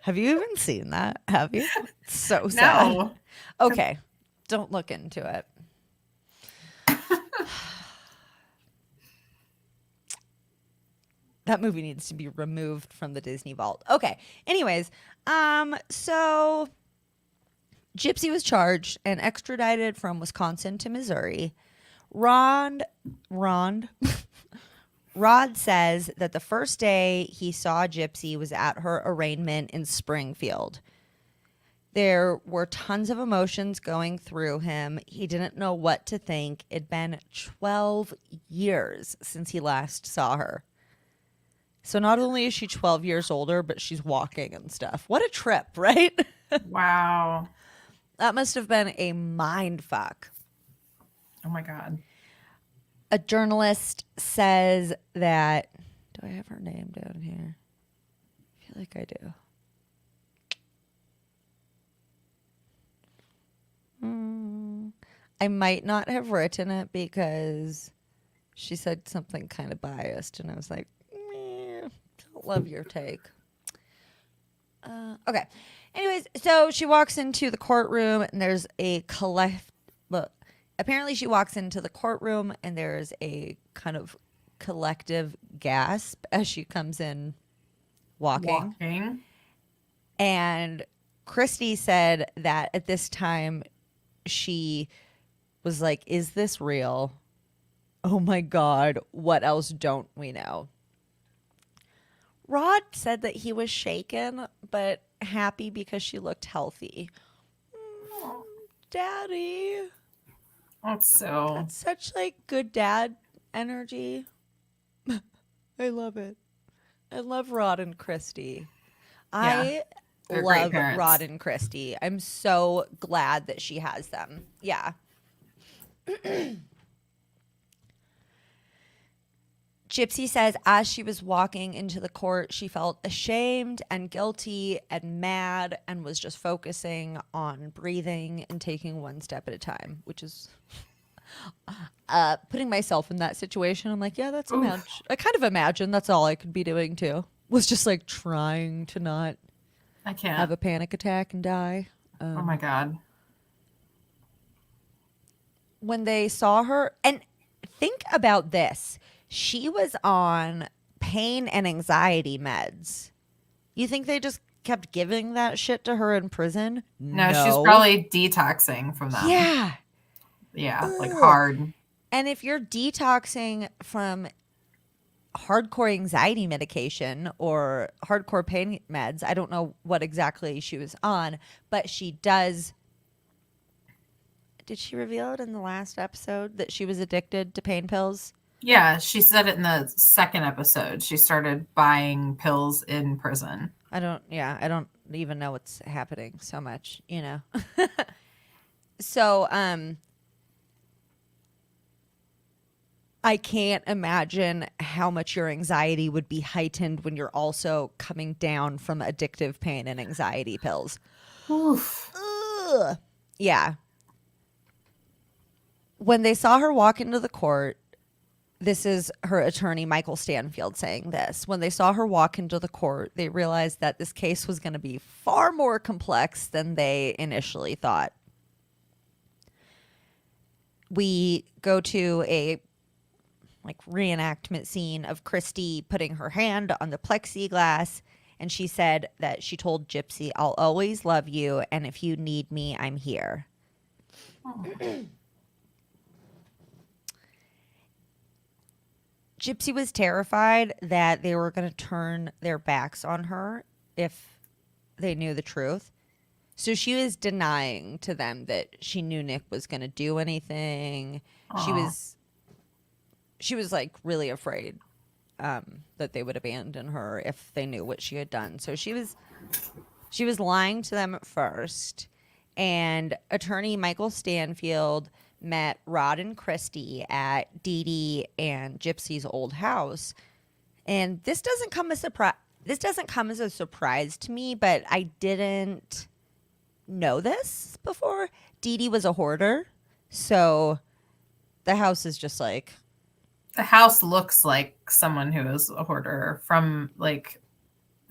Have you even seen that? Have you? It's so sad. No. Okay, don't look into it. That movie needs to be removed from the Disney vault. Okay. Anyways, so Gypsy was charged and extradited from Wisconsin to Missouri. Rod says that the first day he saw Gypsy was at her arraignment in Springfield. There were tons of emotions going through him. He didn't know what to think. It'd been 12 years since he last saw her. So not only is she 12 years older, but she's walking and stuff. What a trip, right? Wow. That must have been a mind fuck. Oh my God. A journalist says that. Do I have her name down here? I feel like I do. I might not have written it because she said something kind of biased, and I was like, don't love your take. Okay. Anyways, so she walks into the courtroom, and there's a apparently she walks into the courtroom, and there's a kind of collective gasp as she comes in walking. And Christy said that at this time she was like, is this real? Oh my God, what else don't we know? Rod said that he was shaken, but happy because she looked healthy. Daddy. That's such like good dad energy. I love it. I love Rod and Christy. I they're great love parents. Rod and Christy. I'm so glad that she has them. Yeah. Gypsy says as she was walking into the court, she felt ashamed and guilty and mad and was just focusing on breathing and taking one step at a time, which is putting myself in that situation. I'm like, yeah, that's I kind of imagine that's all I could be doing too. Was just like trying to not I can't have a panic attack and die. oh my God. when they saw her, and think about this, she was on pain and anxiety meds. You think they just kept giving that shit to her in prison? No, she's probably detoxing from them. Yeah. Yeah, like Ugh. hard. And if you're detoxing from hardcore anxiety medication or hardcore pain meds, I don't know what exactly she was on, but she does. Did she reveal it in the last episode that she was addicted to pain pills? Yeah, she said it in the second episode. She started buying pills in prison. I don't even know what's happening so much, you know. So, I can't imagine how much your anxiety would be heightened when you're also coming down from addictive pain and anxiety pills. Oof. Ugh. Yeah. When they saw her walk into the court, this is her attorney, Michael Stanfield, saying this. When they saw her walk into the court, they realized that this case was going to be far more complex than they initially thought. We go to a reenactment scene of Christy putting her hand on the plexiglass, and she said that she told Gypsy, "I'll always love you, and if you need me, I'm here." Oh. Gypsy was terrified that they were going to turn their backs on her if they knew the truth. So she was denying to them that she knew Nick was going to do anything. She was like really afraid that they would abandon her if they knew what she had done. So she was lying to them at first. And attorney Michael Stanfield met Rod and Christy at Dee Dee and Gypsy's old house. And this doesn't come as a surprise to me, but I didn't know this before. Dee Dee was a hoarder, so the house is just like... The house looks like someone who is a hoarder from like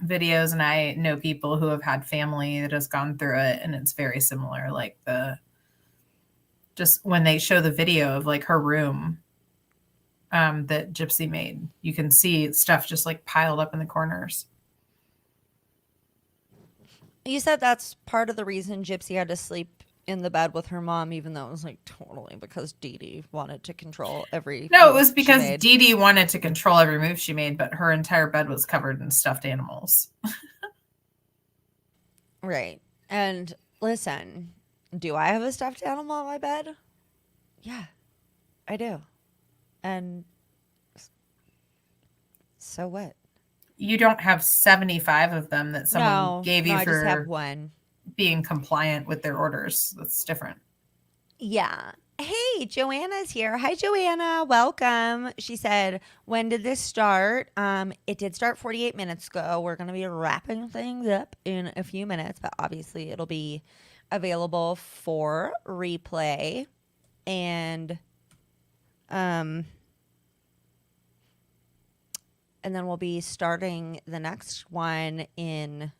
videos, and I know people who have had family that has gone through it, and it's very similar. Like just when they show the video of like her room that Gypsy made, you can see stuff just like piled up in the corners. You said that's part of the reason Gypsy had to sleep in the bed with her mom, even though it was like totally because Dee Dee wanted to control every... No, it was because Dee Dee wanted to control every move she made, but her entire bed was covered in stuffed animals. Right. And listen, do I have a stuffed animal on my bed? Yeah, I do. And so what? You don't have 75 of them that someone gave you I for just have one. Being compliant with their orders. That's different. Yeah. Hey, Joanna's here. Hi, Joanna. Welcome. She said, when did this start? It did start 48 minutes ago. We're going to be wrapping things up in a few minutes, but obviously it'll be available for replay. And then we'll be starting the next one in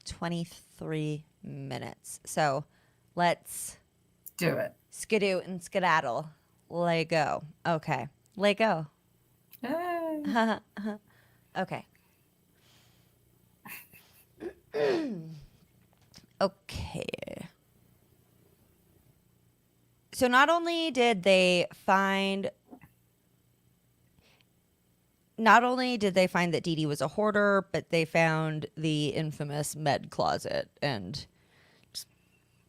23 minutes. So let's do it. Skidoo and skedaddle. Let go. Okay. Let go. Hey. Okay. Okay. So not only did they find that Dee Dee was a hoarder, but they found the infamous med closet and just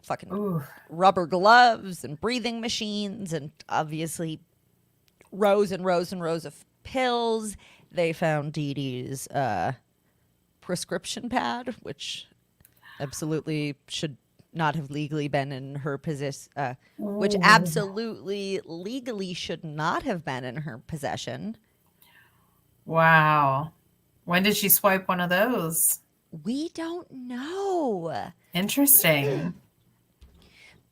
fucking rubber gloves and breathing machines and obviously rows and rows and rows of pills. They found Dee Dee's prescription pad, which absolutely should not have legally been in her possession, which absolutely legally should not have been in her possession. Wow. When did she swipe one of those? We don't know. Interesting.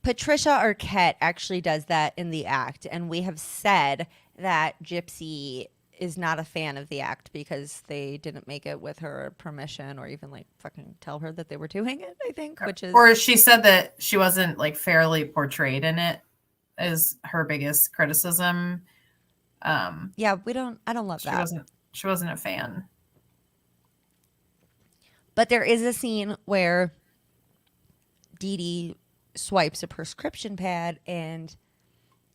Patricia Arquette actually does that in the act, and we have said that Gypsy is not a fan of the act because they didn't make it with her permission or even like fucking tell her that they were doing it, I think, which is... Or she said that she wasn't like fairly portrayed in it is her biggest criticism. Yeah, I don't love that. She wasn't a fan. But there is a scene where Dee Dee swipes a prescription pad, and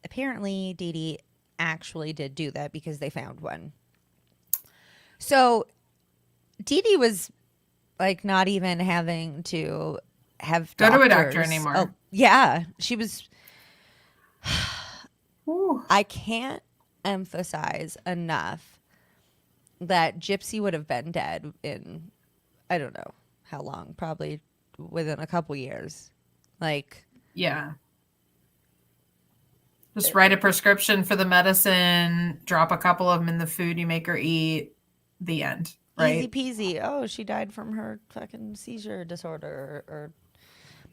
apparently Dee Dee actually did do that because they found one. So Dee Dee was like not even having to have go doctors. to a doctor anymore. Oh, yeah, she was. Ooh. I can't emphasize enough that Gypsy would have been dead in, I don't know how long, probably within a couple years. Like, yeah. Just write a prescription for the medicine, drop a couple of them in the food you make her eat, the end. Right? Easy peasy. Oh, she died from her fucking seizure disorder or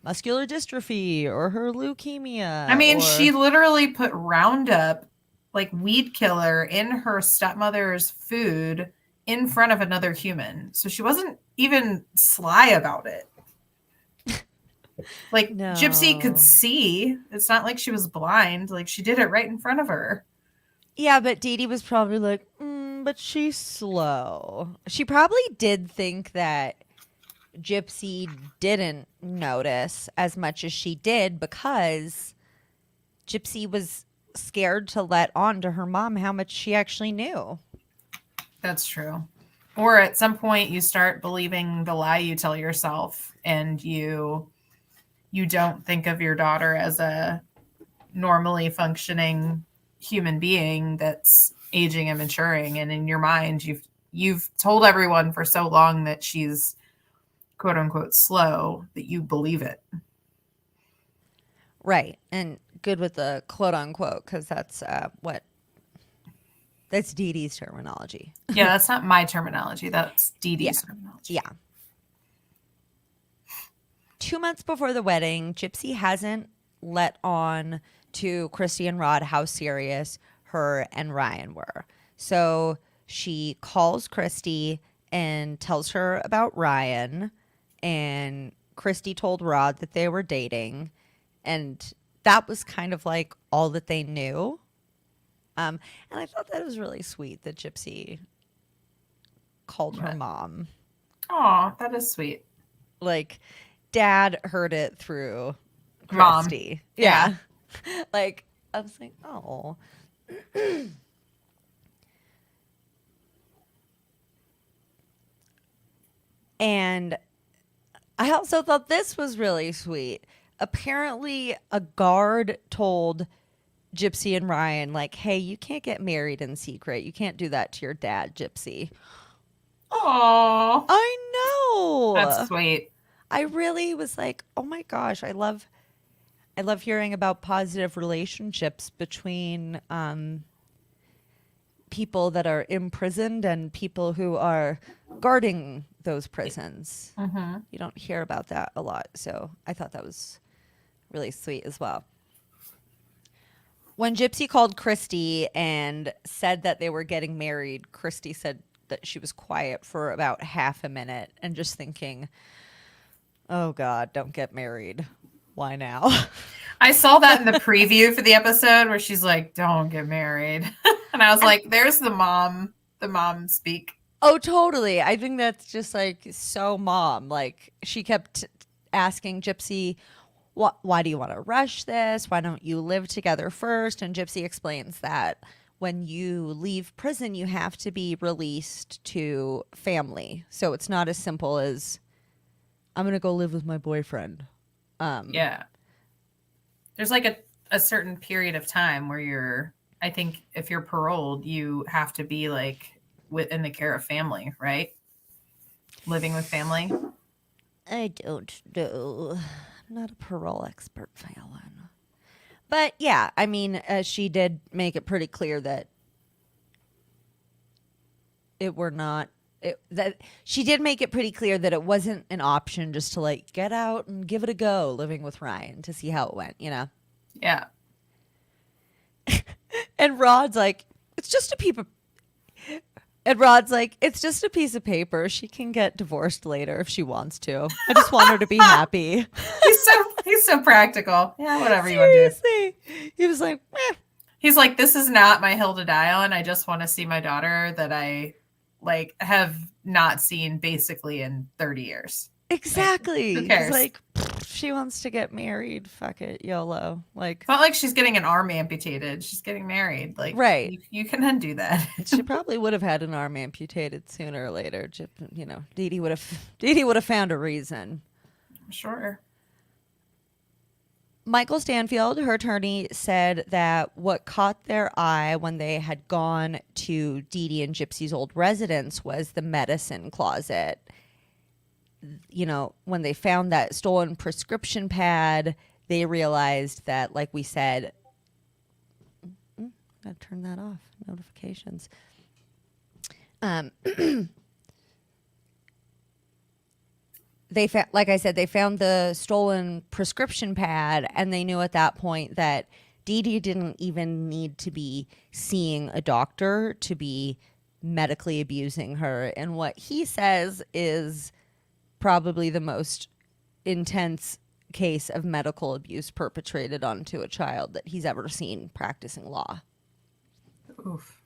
muscular dystrophy or her leukemia. I mean, she literally put Roundup, like weed killer, in her stepmother's food in front of another human. So she wasn't even sly about it. Like, no. Gypsy could see. It's not like she was blind. Like, she did it right in front of her. Yeah, but Dee Dee was probably like, but she's slow. She probably did think that Gypsy didn't notice as much as she did because Gypsy was scared to let on to her mom how much she actually knew. That's true. Or at some point you start believing the lie you tell yourself, and you don't think of your daughter as a normally functioning human being that's aging and maturing, and in your mind you've told everyone for so long that she's quote unquote slow that you believe it. Right. And good with the quote unquote, because that's that's Dee Dee's terminology. Yeah, that's not my terminology. That's Dee Dee's terminology. Yeah. 2 months before the wedding, Gypsy hasn't let on to Christy and Rod how serious her and Ryan were. So she calls Christy and tells her about Ryan, and Christy told Rod that they were dating, and that was kind of like all that they knew. And I thought that was really sweet that Gypsy called her mom. Aw, that is sweet. Like, Dad heard it through Christy. Mom. Yeah. Like, I was like, oh. And I also thought this was really sweet. Apparently, a guard told Gypsy and Ryan, like, hey, you can't get married in secret. You can't do that to your dad, Gypsy. Aww. I know. That's sweet. I really was like, oh my gosh, I love hearing about positive relationships between people that are imprisoned and people who are guarding those prisons. Mm-hmm. You don't hear about that a lot. So I thought that was really sweet as well. When Gypsy called Christy and said that they were getting married, Christy said that she was quiet for about half a minute and just thinking, oh God, don't get married. Why now? I saw that in the preview for the episode where she's like, don't get married. And I was like, there's the mom speak. Oh, totally. I think that's just like so mom. Like, she kept asking Gypsy, why do you want to rush this? Why don't you live together first? And Gypsy explains that when you leave prison, you have to be released to family. So it's not as simple as, I'm going to go live with my boyfriend. Yeah. There's like a certain period of time where I think if you're paroled, you have to be like within the care of family, right? Living with family. I don't know. I'm not a parole expert, Fallon. But yeah, I mean, she did make it pretty clear that she did make it pretty clear that it wasn't an option just to like get out and give it a go living with Ryan to see how it went, you know? Yeah. And Rod's like, it's just a piece of paper. She can get divorced later if she wants to. I just want her to be happy. He's so so practical. Yeah, whatever you want to do. Seriously. He was like, eh. He's like, this is not my hill to die on. I just want to see my daughter that I like have not seen basically in 30 years. Exactly. Like, who cares? He's like, she wants to get married. Fuck it, YOLO. Like, it's not like she's getting an arm amputated. She's getting married. Like, right. You can undo that. She probably would have had an arm amputated sooner or later. You know, Dee Dee would have found a reason. Sure. Michael Stanfield, her attorney, said that what caught their eye when they had gone to Dee Dee and Gypsy's old residence was the medicine closet. You know, when they found that stolen prescription pad, they realized that, like we said, gotta turn that off. Notifications. Like I said, they found the stolen prescription pad, and they knew at that point that Dee Dee didn't even need to be seeing a doctor to be medically abusing her. And what he says is probably the most intense case of medical abuse perpetrated onto a child that he's ever seen practicing law. Oof.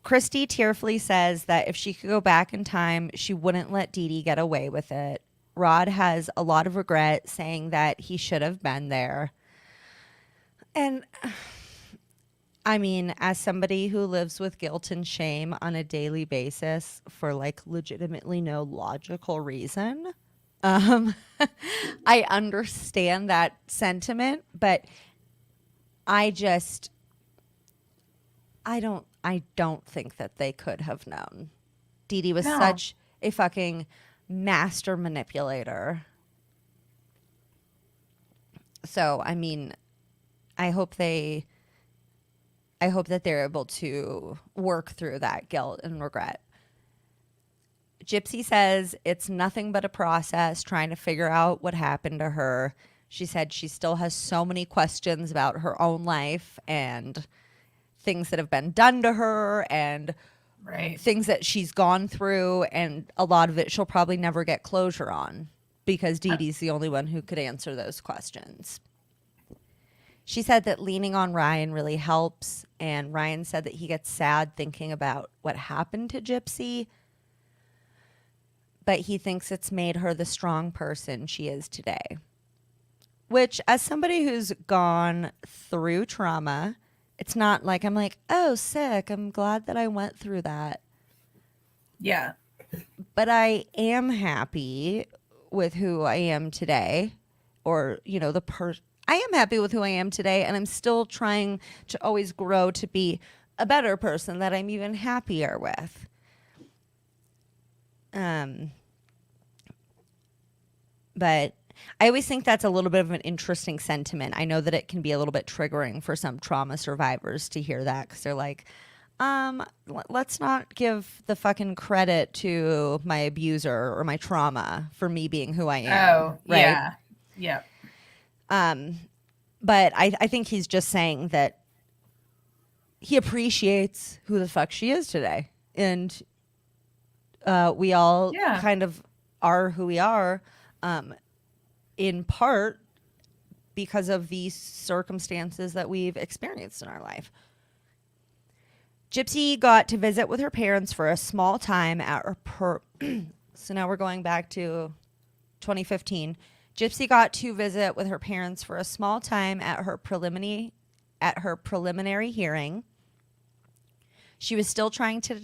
Christy tearfully says that if she could go back in time, she wouldn't let Dee Dee get away with it. Rod has a lot of regret, saying that he should have been there. And I mean, as somebody who lives with guilt and shame on a daily basis for like legitimately no logical reason, I understand that sentiment, but I don't think that they could have known. Dee Dee was such a fucking master manipulator. So, I mean, I hope that they're able to work through that guilt and regret. Gypsy says it's nothing but a process trying to figure out what happened to her. She said she still has so many questions about her own life and things that have been done to her and things that she's gone through, and a lot of it she'll probably never get closure on because Dee Dee's the only one who could answer those questions. She said that leaning on Ryan really helps, and Ryan said that he gets sad thinking about what happened to Gypsy, but he thinks it's made her the strong person she is today. Which, as somebody who's gone through trauma, it's not like I'm like, oh, sick. I'm glad that I went through that. Yeah. But I am happy with who I am today, or, you know, I am happy with who I am today, and I'm still trying to always grow to be a better person that I'm even happier with. But I always think that's a little bit of an interesting sentiment. I know that it can be a little bit triggering for some trauma survivors to hear that, because they're like, let's not give the fucking credit to my abuser or my trauma for me being who I am. Oh, right? yeah. Yeah. But I think he's just saying that he appreciates who the fuck she is today. And we all kind of are who we are, in part because of these circumstances that we've experienced in our life. Gypsy got to visit with her parents for a small time at her so now we're going back to 2015. Gypsy got to visit with her parents for a small time at her preliminary hearing. She was still trying to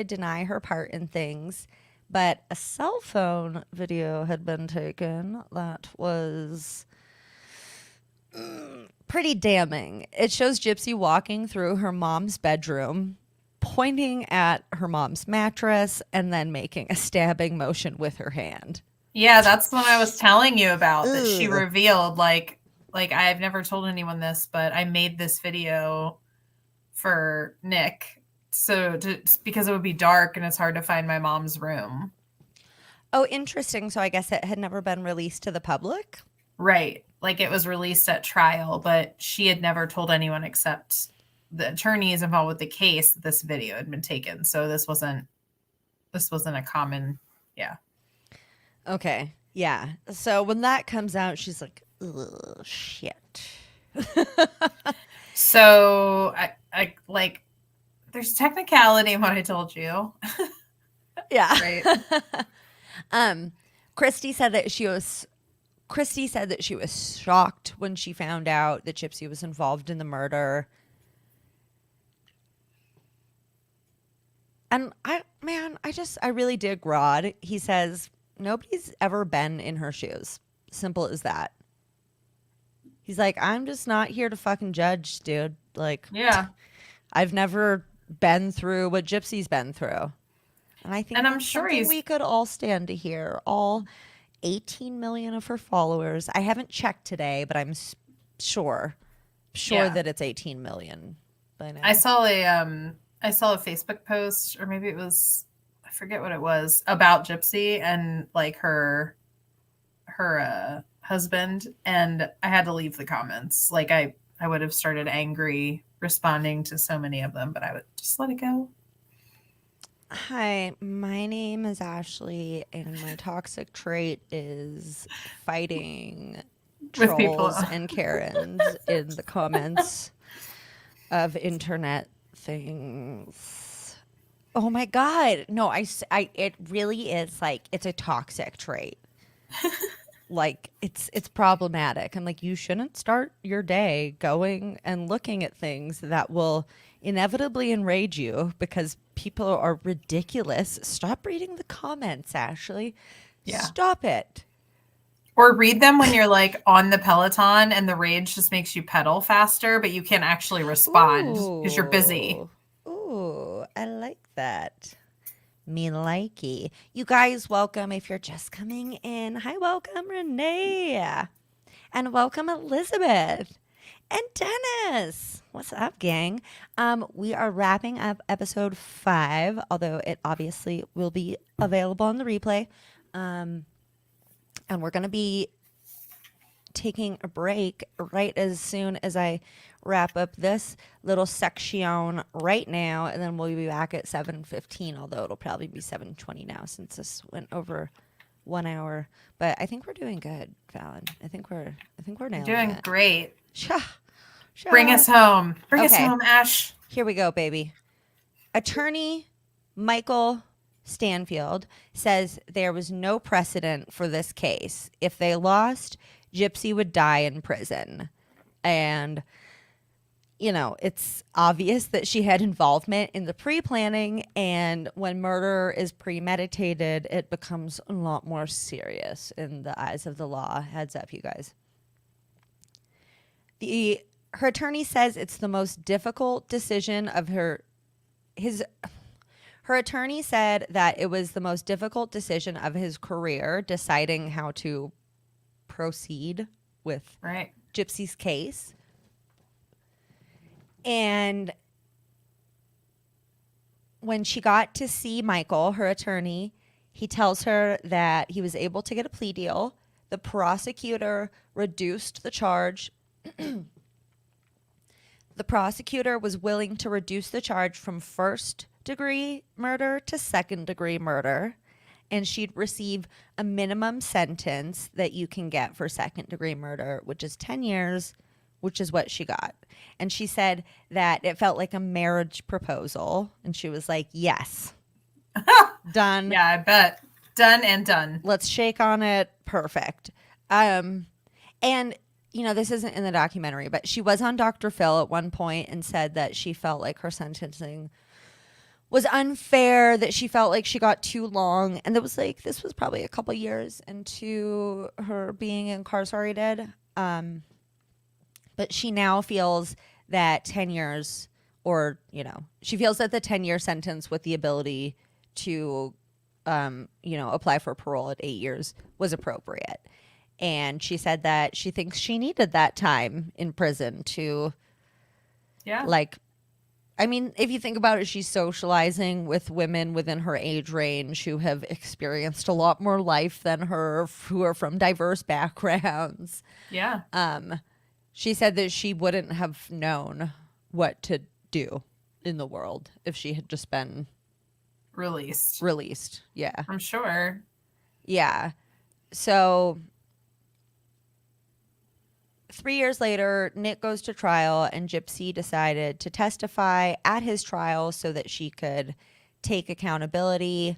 deny her part in things, but a cell phone video had been taken that was pretty damning. It shows Gypsy walking through her mom's bedroom, pointing at her mom's mattress, and then making a stabbing motion with her hand. Yeah, that's the one I was telling you about. That she revealed, like I've never told anyone this, but I made this video for Nick, because it would be dark and it's hard to find my mom's room. Oh, interesting. So I guess it had never been released to the public? Right. Like it was released at trial, but she had never told anyone except the attorneys involved with the case that this video had been taken. So this wasn't a common, yeah. Okay. Yeah. So when that comes out, she's like, ugh, shit. So I like, there's technicality in what I told you, Yeah. right? um, Christy said that she was Christy said that she was shocked when she found out that Gypsy was involved in the murder. And I really dig Rod. He says nobody's ever been in her shoes. Simple as that. He's like, I'm just not here to fucking judge, dude. Like, Yeah. I've never been through what Gypsy's been through. And I think And I'm that's sure something he's, we could all stand to hear. All 18 million of her followers. I haven't checked today, but I'm sure yeah. that it's 18 million by now. I saw a Facebook post, or maybe it was, I forget what it was, about Gypsy and like her husband, and I had to leave the comments. Like I would have started angry responding to so many of them, but I would just let it go. Hi, my name is Ashley, and my toxic trait is fighting With people. trolls and Karens in the comments of internet things. Oh my God. No, it really is like, it's a toxic trait. Like it's problematic. And like, you shouldn't start your day going and looking at things that will inevitably enrage you because people are ridiculous. Stop reading the comments, Ashley. Yeah. Stop it. Or read them when you're like on the Peloton and the rage just makes you pedal faster, but you can't actually respond because you're busy. Ooh, I like that. Me likey. You guys, welcome if you're just coming in. Hi, welcome Renee. And welcome Elizabeth. And Dennis. What's up, gang? We are wrapping up episode 5, although it obviously will be available on the replay. And we're going to be taking a break right as soon as I wrap up this little section right now, and then we'll be back at 7:15, although it'll probably be 7:20 now since this went over 1 hour. But I think we're doing good, Fallon. I think we're nailing Doing it. great. Sha. Bring us home. Bring us Okay. home, Ash. Here we go, baby. Attorney Michael Stanfield says there was no precedent for this case. If they lost, Gypsy would die in prison. And, you know, it's obvious that she had involvement in the pre-planning, and when murder is premeditated, it becomes a lot more serious in the eyes of the law. Heads up, you guys. Her attorney says it's the most difficult decision of her attorney said that it was the most difficult decision of his career, deciding how to proceed with Gypsy's case. And when she got to see Michael, her attorney, he tells her that he was able to get a plea deal. The prosecutor reduced the charge. The prosecutor was willing to reduce the charge from first-degree murder to second-degree murder, and she'd receive a minimum sentence that you can get for second-degree murder, which is 10 years, which is what she got. And she said that it felt like a marriage proposal, and she was like, yes. Done. Yeah, I bet. Done and done. Let's shake on it. Perfect. And you know, this isn't in the documentary, but she was on Dr. Phil at one point and said that she felt like her sentencing was unfair, that she felt like she got too long. And it was like, this was probably a couple years into her being incarcerated. But she now feels that 10 years, or, you know, she feels that the 10-year sentence with the ability to, you know, apply for parole at 8 years was appropriate. And she said that she thinks she needed that time in prison to, like, I mean, if you think about it, she's socializing with women within her age range who have experienced a lot more life than her, who are from diverse backgrounds. Yeah. She said that she wouldn't have known what to do in the world if she had just been released. Yeah. I'm sure. Yeah. So 3 years later, Nick goes to trial, and Gypsy decided to testify at his trial so that she could take accountability.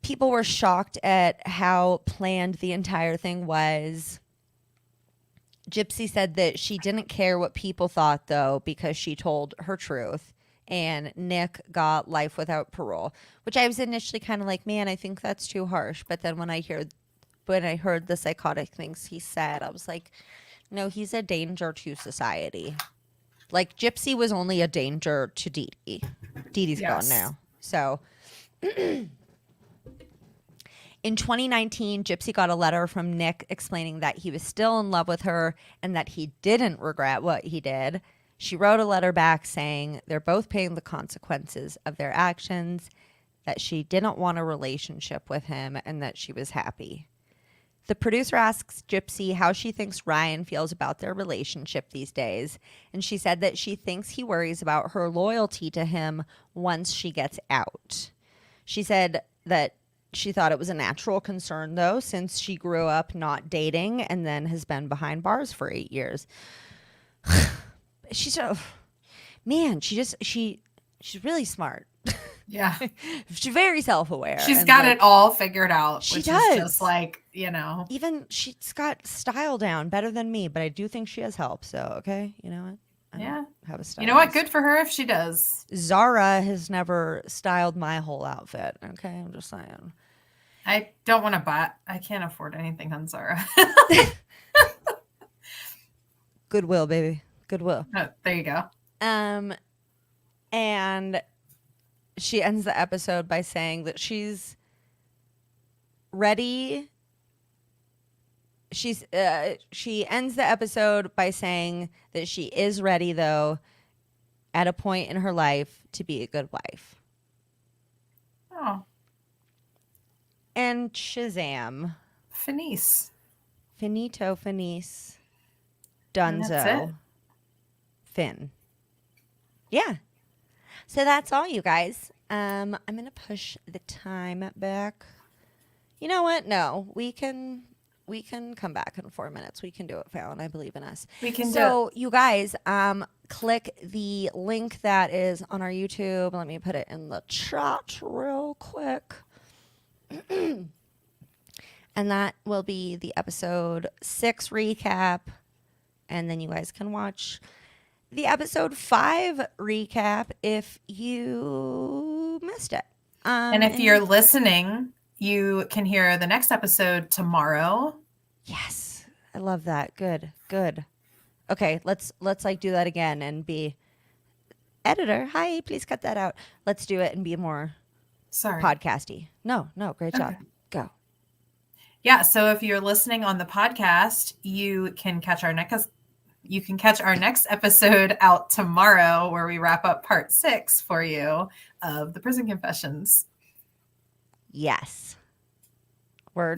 People were shocked at how planned the entire thing was. Gypsy said that she didn't care what people thought, though, because she told her truth. And Nick got life without parole, which I was initially kind of like, man, I think that's too harsh. But then when I heard the psychotic things he said, I was like, no, he's a danger to society. Like, Gypsy was only a danger to Dee Dee. Dee Dee's gone now. So in 2019, Gypsy got a letter from Nick explaining that he was still in love with her and that he didn't regret what he did. She wrote a letter back saying they're both paying the consequences of their actions, that she didn't want a relationship with him, and that she was happy. The producer asks Gypsy how she thinks Ryan feels about their relationship these days, and she said that she thinks he worries about her loyalty to him once she gets out. She said that she thought it was a natural concern, though, since she grew up not dating and then has been behind bars for 8 years. She's so, man, she's really smart. Yeah. She's very self-aware. She's got it all figured out. She does. Is just like, even she's got style down better than me, but I do think she has help. So, okay. You know what? I don't have a style. You know what? Good for her if she does. Zara has never styled my whole outfit. Okay. I'm just saying. I don't want to buy. I can't afford anything on Zara. Goodwill, baby. Goodwill. Oh, there you go. And she ends the episode by saying that she's ready. She ends the episode by saying that she is ready, though, at a point in her life to be a good wife. Oh. And Shazam. Finis. Finito, finis. Dunzo. Finn. Yeah. So that's all, you guys. I'm going to push the time back. You know what? No, we can come back in 4 minutes. We can do it, Fallon. I believe in us. We can do it. So you guys, click the link that is on our YouTube. Let me put it in the chat real quick. And that will be the episode 6 recap. And then you guys can watch the episode 5 recap if you missed it. And if you're listening, you can hear the next episode tomorrow. Yes. I love that. Good. Okay, let's like do that again and be editor. Hi, please cut that out. Let's do it and be more podcasty. No, great job. Go. Yeah, so if you're listening on the podcast, you can catch our next episode out tomorrow, where we wrap up part 6 for you of the Prison Confessions. Yes. We're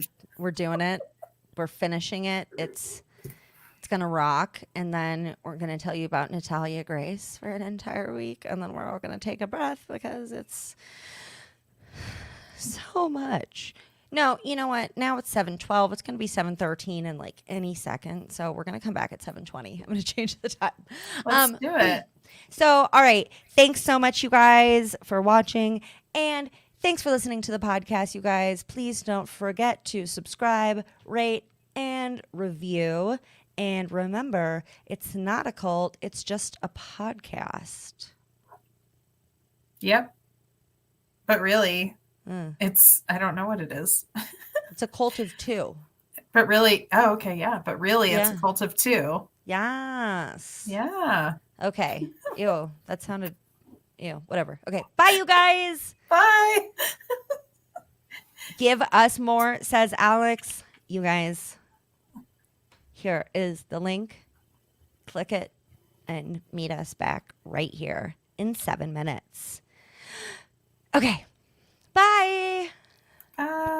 doing it. We're finishing it. It's going to rock. And then we're going to tell you about Natalia Grace for an entire week. And then we're all going to take a breath because it's so much. No, you know what? Now it's 7:12. It's going to be 7:13 in like any second. So we're going to come back at 7:20. I'm going to change the time. Let's do it. So, all right. Thanks so much, you guys, for watching. And thanks for listening to the podcast, you guys. Please don't forget to subscribe, rate, and review. And remember, it's not a cult. It's just a podcast. Yep. But really, I don't know what it is. It's a cult of 2. But really, it's a cult of 2. Yes. Yeah. Okay. Ew, that sounded, whatever. Okay. Bye, you guys. Bye. Give us more, says Alex. You guys, here is the link. Click it and meet us back right here in 7 minutes. Okay. Bye. Bye.